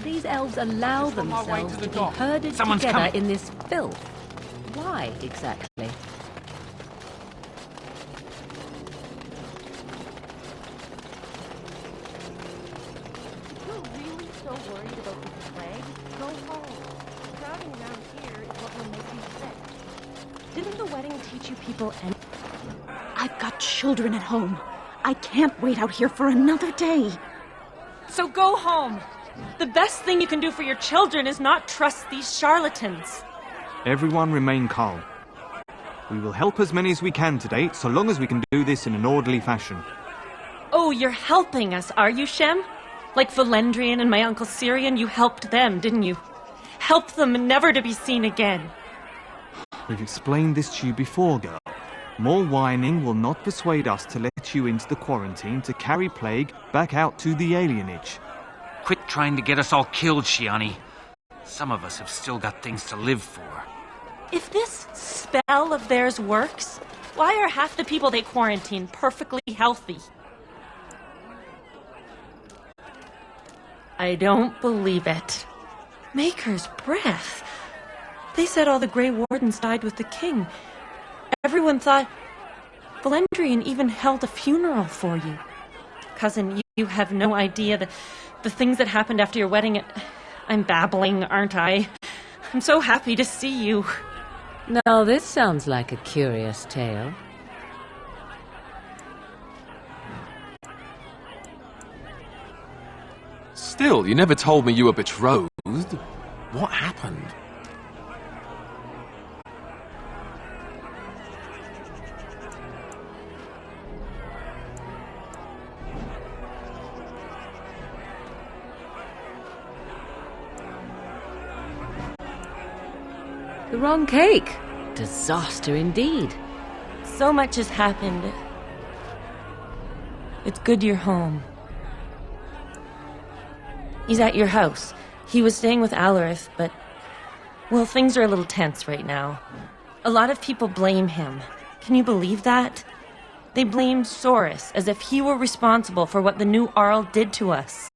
These elves allow themselves to be herded Someone's together coming. in this filth. Why, exactly? You're really so worried about this plague? Go home. Crowding around here is what will make you sick. Didn't the wedding teach you people any... I've got children at home. I can't wait out here for another day. So go home. The best thing you can do for your children is not trust these charlatans. Everyone remain calm. We will help as many as we can today, so long as we can do this in an orderly fashion. Oh, you're helping us, are you, Shem? Like Valendrian and my uncle Syrian, you helped them, didn't you? Help them never to be seen again. We've explained this to you before, girl. More whining will not persuade us to let you into the quarantine to carry plague back out to the alienage. Quit trying to get us all killed, Shiani. Some of us have still got things to live for. If this spell of theirs works, why are half the people they quarantine perfectly healthy? I don't believe it. Maker's breath. They said all the Grey Wardens died with the king. Everyone thought... Valendrian even held a funeral for you. Cousin, you have no idea the things that happened after your wedding. I'm babbling, aren't I? I'm so happy to see you. Now this sounds like a curious tale. Still, you never told me you were betrothed. What happened? The wrong cake. Disaster indeed. So much has happened. It's good you're home. He's at your house. He was staying with Alarith, but... well, things are a little tense right now. A lot of people blame him. Can you believe that? They blame Soris as if he were responsible for what the new Arl did to us.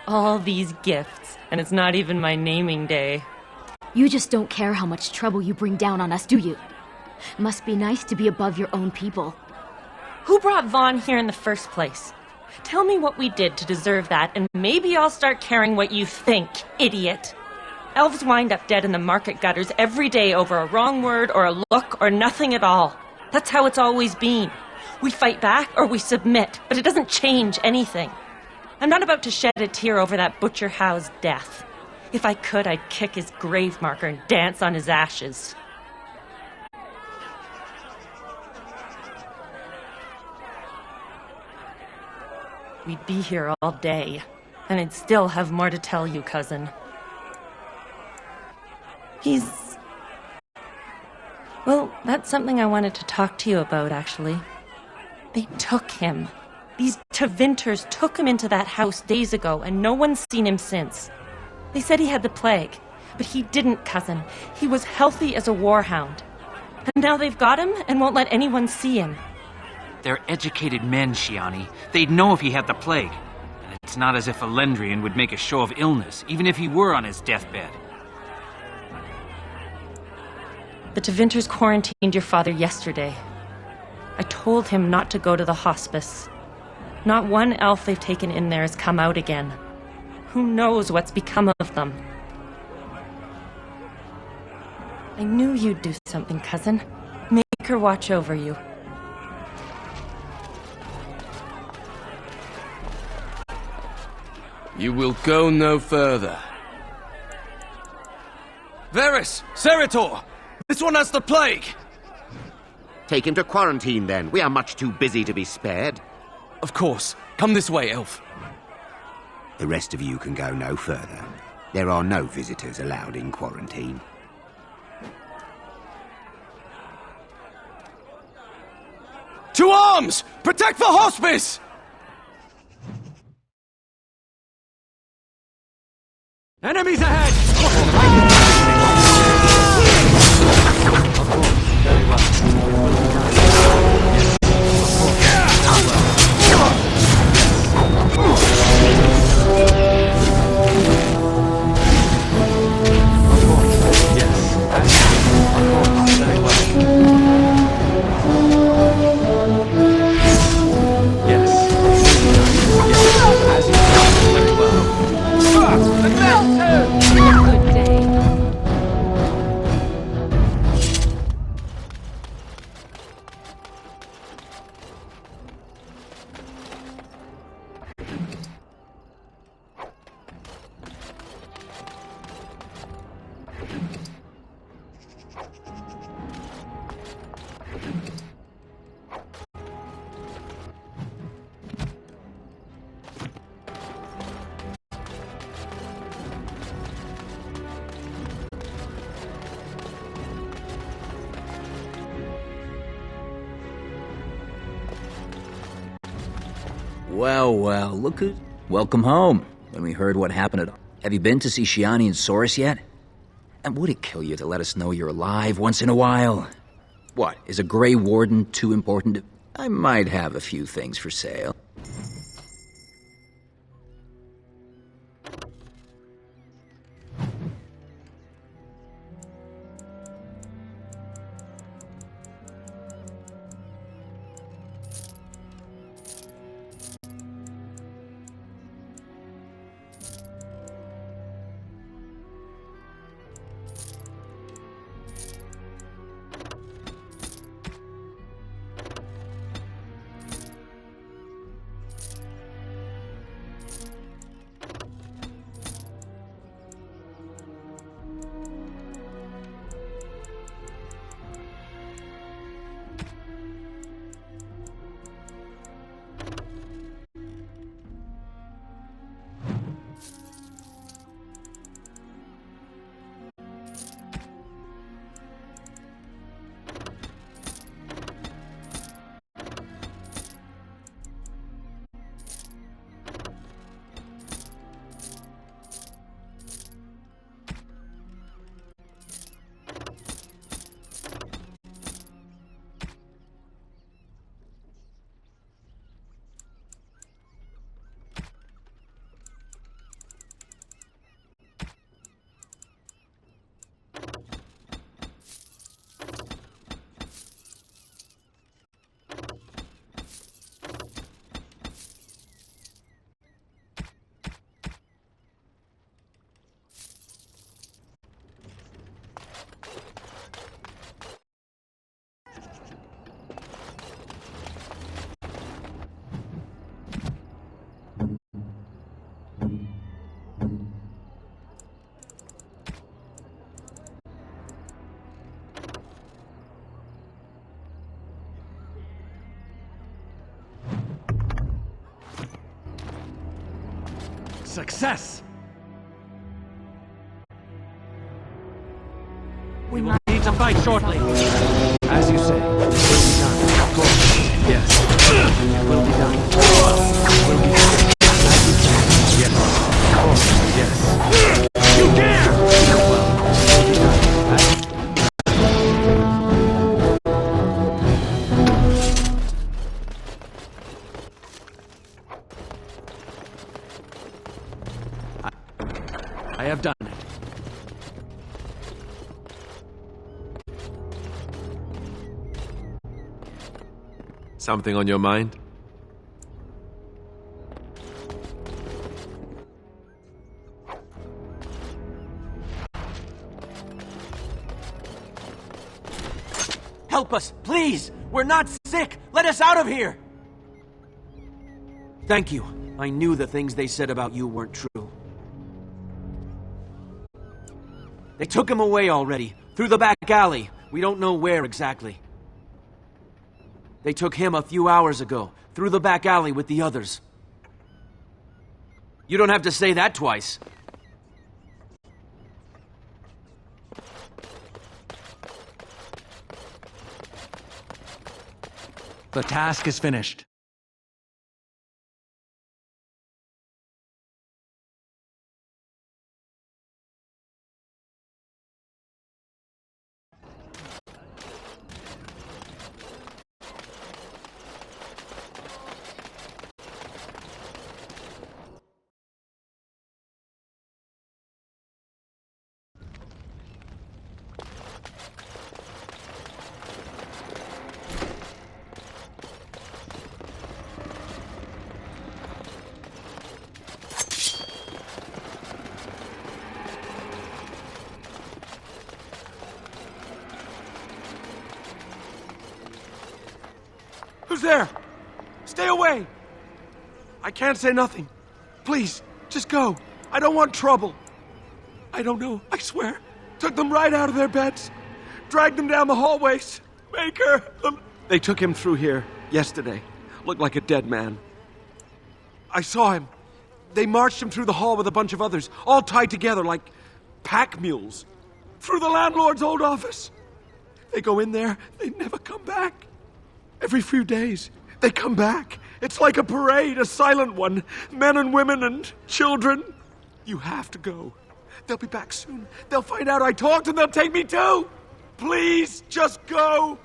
All these gifts, and it's not even my naming day. You just don't care how much trouble you bring down on us, do you? Must be nice to be above your own people. Who brought Vaughn here in the first place? Tell me what we did to deserve that, and maybe I'll start caring what you think, idiot. Elves wind up dead in the market gutters every day over a wrong word or a look or nothing at all. That's how it's always been. We fight back or we submit, but it doesn't change anything. I'm not about to shed a tear over that butcher How's death. If I could, I'd kick his grave marker and dance on his ashes. We'd be here all day, and I'd still have more to tell you, cousin. Well, that's something I wanted to talk to you about, actually. They took him. These Tevinters took him into that house days ago, and no one's seen him since. They said he had the plague, but he didn't, cousin. He was healthy as a warhound. And now they've got him and won't let anyone see him. They're educated men, Shiani. They'd know if he had the plague. And it's not as if Valendrian would make a show of illness, even if he were on his deathbed. The Tevinters quarantined your father yesterday. I told him not to go to the hospice. Not one elf they've taken in there has come out again. Who knows what's become of them? I knew you'd do something, cousin. Make her watch over you. You will go no further. Varys! Seritor! This one has the plague! Take him to quarantine, then. We are much too busy to be spared. Of course. Come this way, Elf. The rest of you can go no further. There are no visitors allowed in quarantine. To arms! Protect the hospice! Enemies ahead! Well, look at... Welcome home. When we heard what happened at... Have you been to see Shiani and Soris yet? And would it kill you to let us know you're alive once in a while? What, is a Grey Warden too important to... I might have a few things for sale. Success! We will need to fight shortly. As you say, it will be done. Of course. Yes. It will be done. It will be done. As you say. Yes. Of course. Yes. You dare! Well, it will be done. I have done it. Something on your mind? Help us, please! We're not sick! Let us out of here! Thank you. I knew the things they said about you weren't true. They took him away already, through the back alley. We don't know where exactly. They took him a few hours ago, through the back alley with the others. You don't have to say that twice. The task is finished. Who's there? Stay away! I can't say nothing. Please, just go. I don't want trouble. I don't know, I swear. Took them right out of their beds. Dragged them down the hallways. Maker! They took him through here yesterday. Looked like a dead man. I saw him. They marched him through the hall with a bunch of others, all tied together like pack mules. Through the landlord's old office. They go in there, they never come back. Every few days, they come back. It's like a parade, a silent one. Men and women and children. You have to go. They'll be back soon. They'll find out I talked and they'll take me too. Please, just go.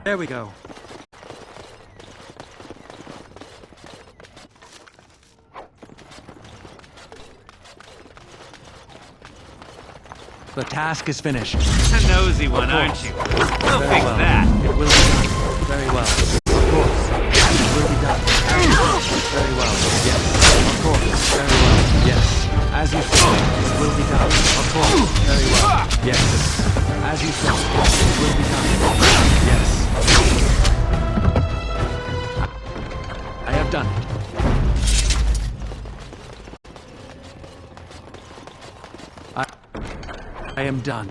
There we go. The task is finished. A nosy one, aren't you? We'll fix that. It will be done. Very well. Of course. It will be done. Very well. Yes. Of course. Very well. Yes. As you said, it will be done. Of course. Very well. Yes. As you said, it will be done. Yes. I have done it. I am done.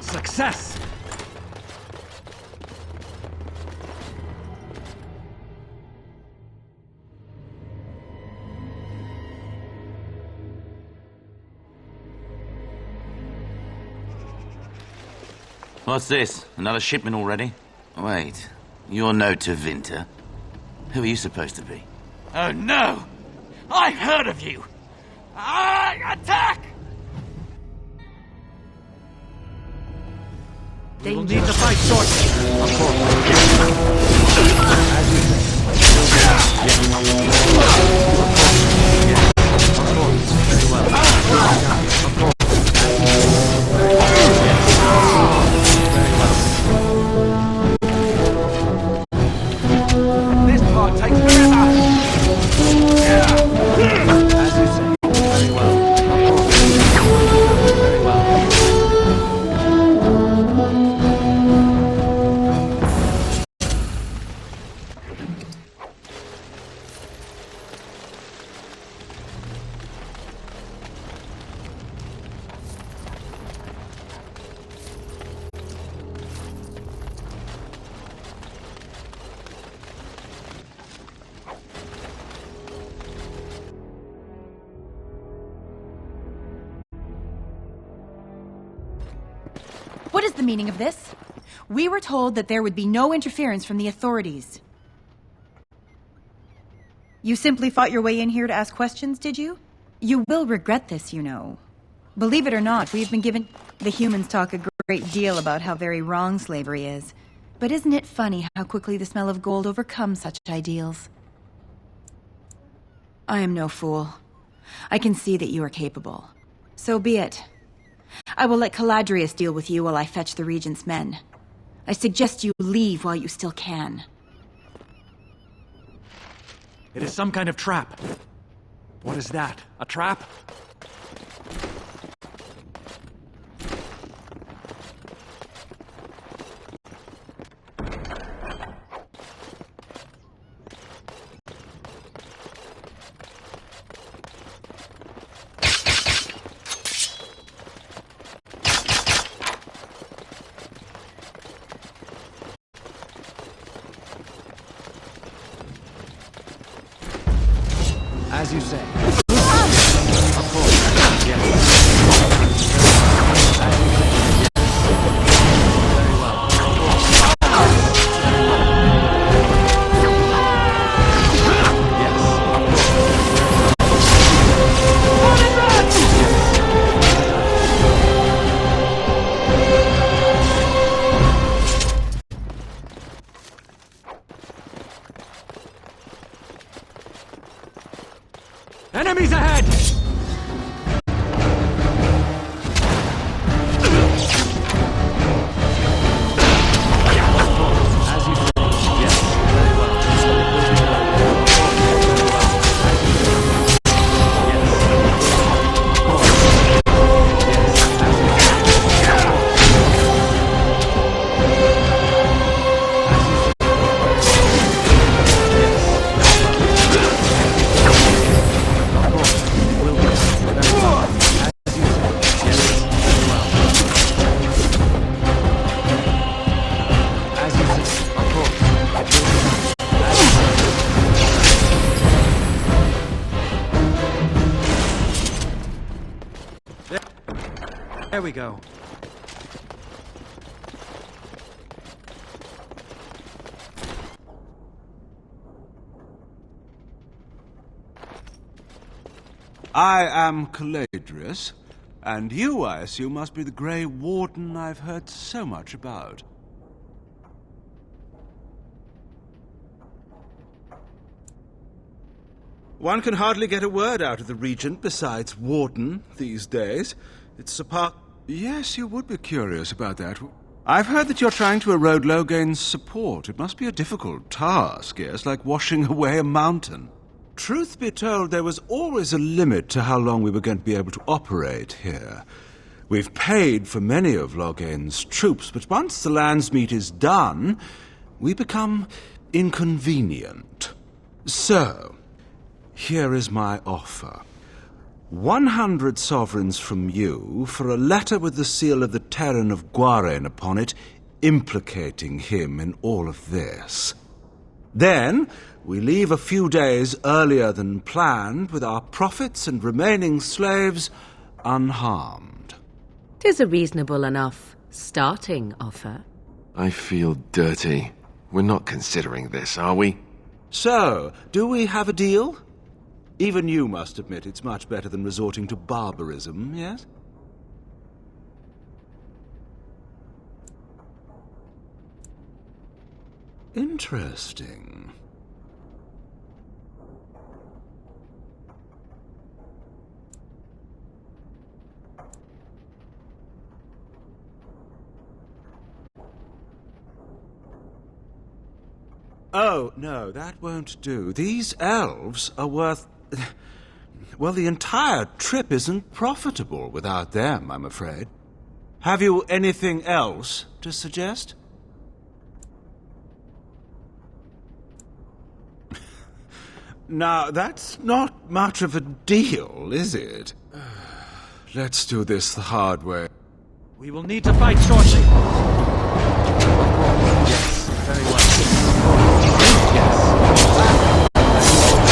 Success! What's this? Another shipment already? Wait, you're no Tevinter. Who are you supposed to be? Oh no! I've heard of you! Attack! We will need to fight shortly. Of course. As you say. Yes. Yes. Of course. Very well. Of course. Very well. Yes. This part takes forever. As you say. Very well. Of course. Very well. What is the meaning of this? We were told that there would be no interference from the authorities. You simply fought your way in here to ask questions, did you? You will regret this, you know. Believe it or not, we've been given... The humans talk a great deal about how very wrong slavery is. But isn't it funny how quickly the smell of gold overcomes such ideals? I am no fool. I can see that you are capable. So be it. I will let Caladrius deal with you while I fetch the Regent's men. I suggest you leave while you still can. It is some kind of trap. What is that? A trap? As you say. Of course. Yes. As you say. Very well. Of course. Yes. Enemies ahead! As you say. Yes, very well. There we go. I am Caladrius, and you, I assume, must be the Grey Warden I've heard so much about. One can hardly get a word out of the Regent besides Warden these days. It's a part... Yes, you would be curious about that. I've heard that you're trying to erode Logain's support. It must be a difficult task, yes, like washing away a mountain. Truth be told, there was always a limit to how long we were going to be able to operate here. We've paid for many of Logain's troops, but once the Landsmeet is done, we become inconvenient. So, here is my offer. 100 sovereigns from you for a letter with the seal of the Terran of Gwaren upon it, implicating him in all of this. Then, we leave a few days earlier than planned, with our profits and remaining slaves unharmed. 'Tis a reasonable enough starting offer. I feel dirty. We're not considering this, are we? So, do we have a deal? Even you must admit it's much better than resorting to barbarism, yes? Interesting. Oh, no, that won't do. These elves are worth... Well, the entire trip isn't profitable without them, I'm afraid. Have you anything else to suggest? Now, that's not much of a deal, is it? Let's do this the hard way. We will need to fight shortly. Yes, very well. Yes.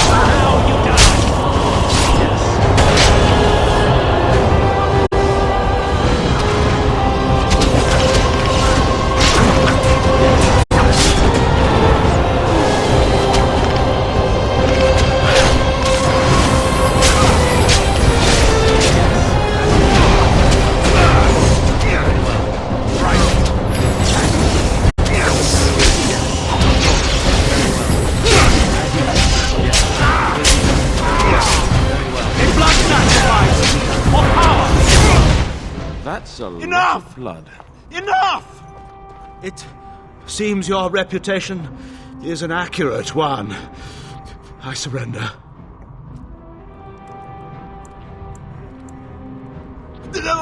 Now you die! That's a lot Enough! of blood. Enough! It seems your reputation is an accurate one. I surrender.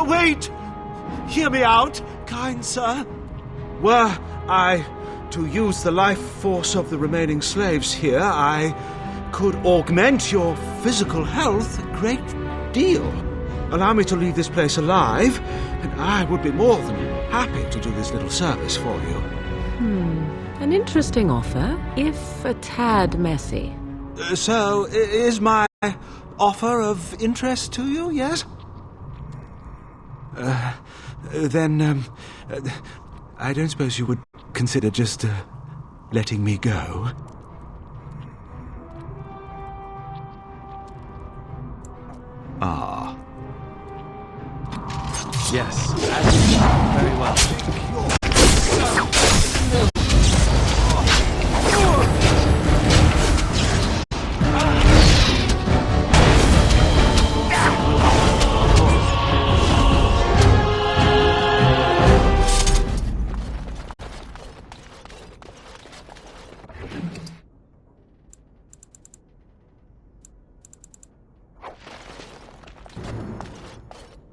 Wait! Hear me out, kind sir. Were I to use the life force of the remaining slaves here, I could augment your physical health a great deal. Allow me to leave this place alive, and I would be more than happy to do this little service for you. An interesting offer, if a tad messy. So, is my offer of interest to you, yes? Then, I don't suppose you would consider just letting me go? Ah. Yes, as you should. Very well.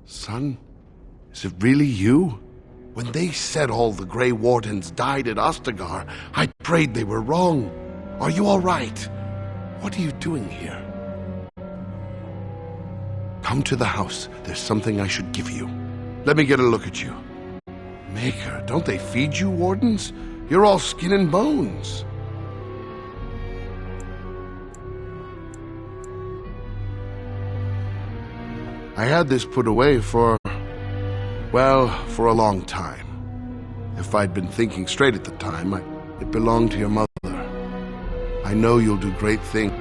Son, is it really you? When they said all the Grey Wardens died at Ostagar, I prayed they were wrong. Are you all right? What are you doing here? Come to the house. There's something I should give you. Let me get a look at you. Maker, don't they feed you, Wardens? You're all skin and bones. I had this put away for a long time. If I'd been thinking straight at the time, it belonged to your mother. I know you'll do great things.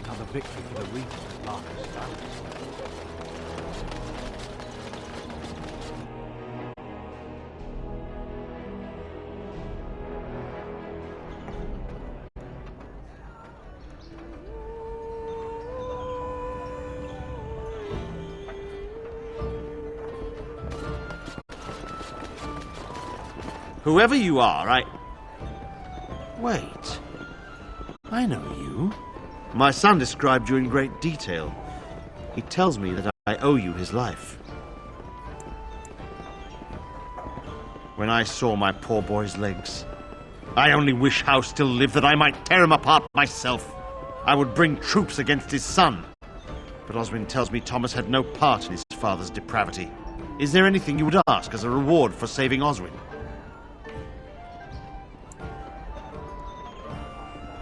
Another victory for the region at last. Whoever you are, Wait. I know you. My son described you in great detail. He tells me that I owe you his life. When I saw my poor boy's legs, I only wish House still lived that I might tear him apart myself. I would bring troops against his son. But Oswin tells me Thomas had no part in his father's depravity. Is there anything you would ask as a reward for saving Oswin?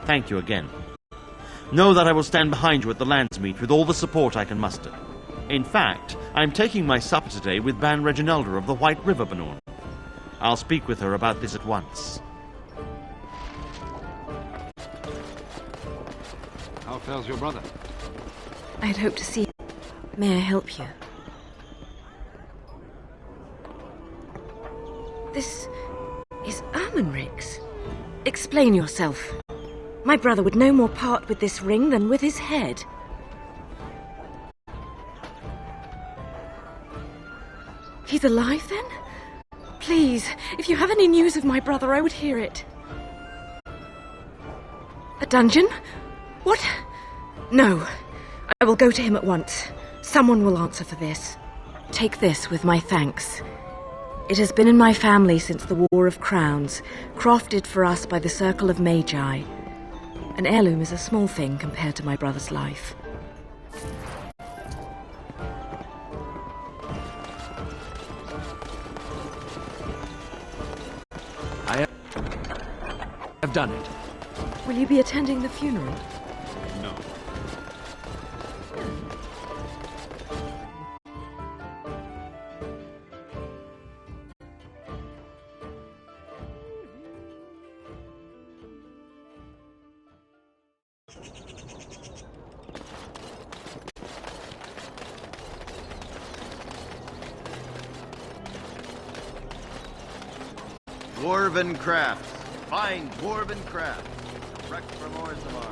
Thank you again. Know that I will stand behind you at the Landsmeet with all the support I can muster. In fact, I am taking my supper today with Ban Reginalda of the White River Bannorn. I'll speak with her about this at once. How fares your brother? I'd hope to see you. May I help you? This is Ermenrix. Explain yourself. My brother would no more part with this ring than with his head. He's alive, then? Please, if you have any news of my brother, I would hear it. A dungeon? What? No. I will go to him at once. Someone will answer for this. Take this with my thanks. It has been in my family since the War of Crowns, crafted for us by the Circle of Magi. An heirloom is a small thing compared to my brother's life. I have done it. Will you be attending the funeral? No. Dwarven crafts. Fine dwarven crafts. Direct from Orzammar.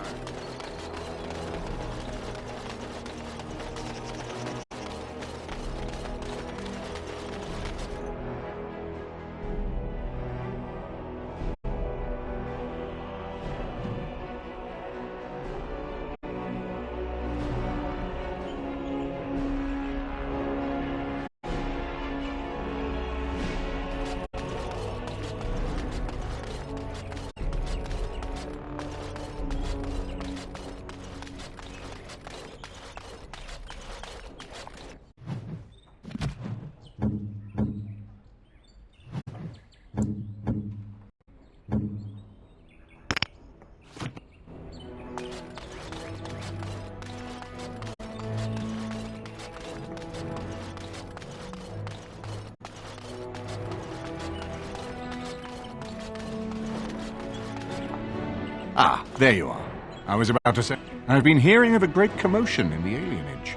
Ah, there you are. I was about to say, I've been hearing of a great commotion in the alienage.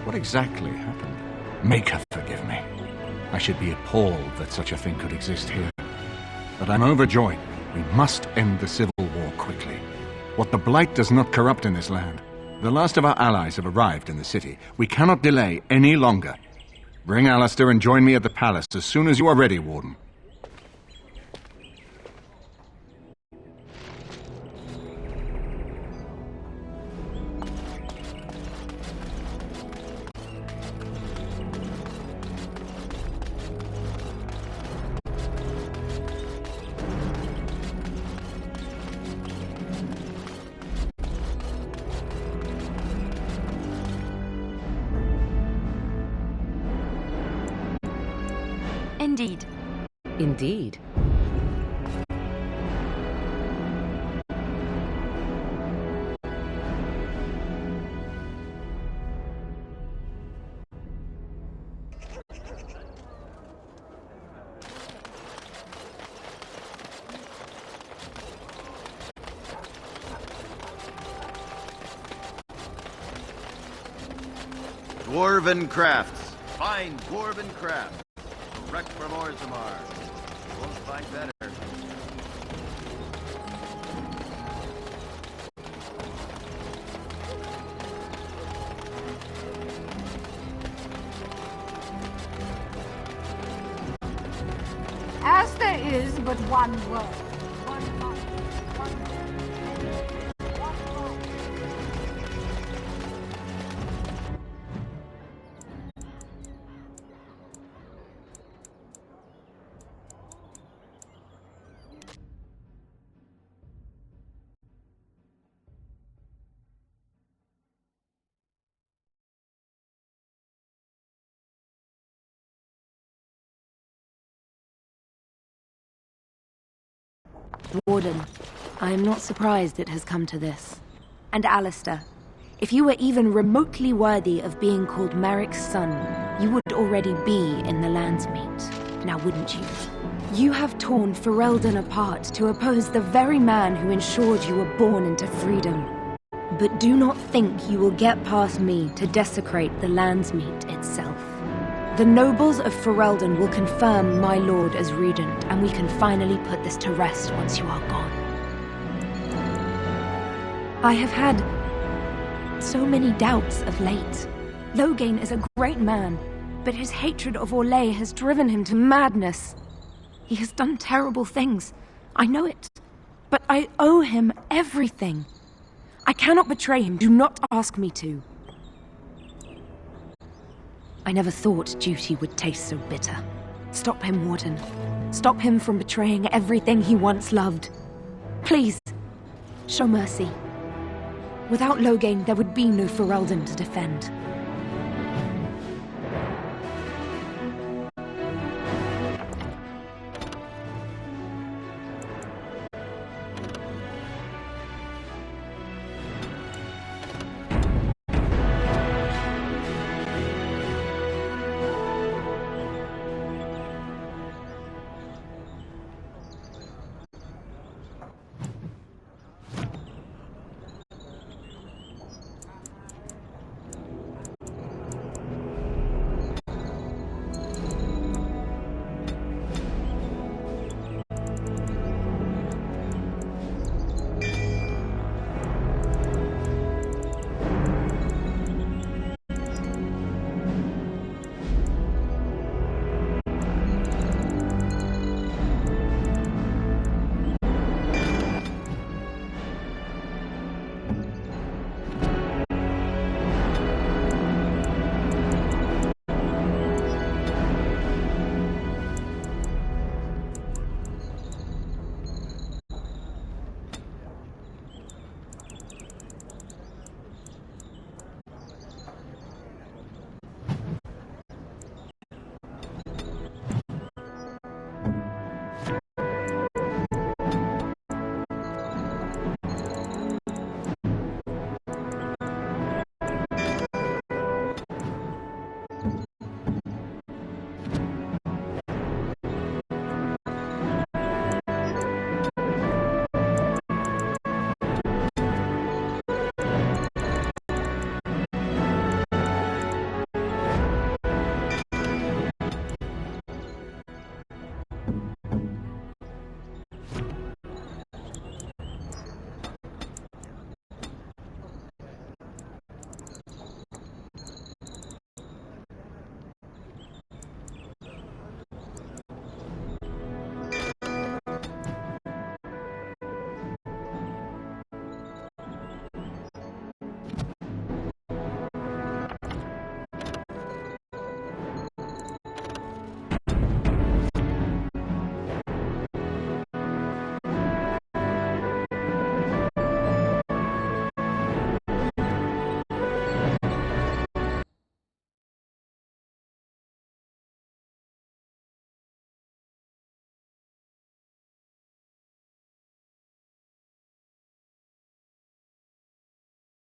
What exactly happened? Make her forgive me. I should be appalled that such a thing could exist here. But I'm overjoyed. We must end the civil war quickly. What the Blight does not corrupt in this land. The last of our allies have arrived in the city. We cannot delay any longer. Bring Alistair and join me at the palace as soon as you are ready, Warden. Indeed. Indeed. Dwarven crafts. Fine dwarven crafts. Direct from Orzammar. You won't find better. As there is but one word, one mind, one mind. Warden, I am not surprised it has come to this. And Alistair, if you were even remotely worthy of being called Merrick's son, you would already be in the Landsmeet, now wouldn't you? You have torn Ferelden apart to oppose the very man who ensured you were born into freedom. But do not think you will get past me to desecrate the Landsmeet itself. The nobles of Ferelden will confirm my lord as regent, and we can finally put this to rest once you are gone. I have had so many doubts of late. Loghain is a great man, but his hatred of Orlais has driven him to madness. He has done terrible things. I know it. But I owe him everything. I cannot betray him. Do not ask me to. I never thought duty would taste so bitter. Stop him, Warden. Stop him from betraying everything he once loved. Please, show mercy. Without Loghain, there would be no Ferelden to defend.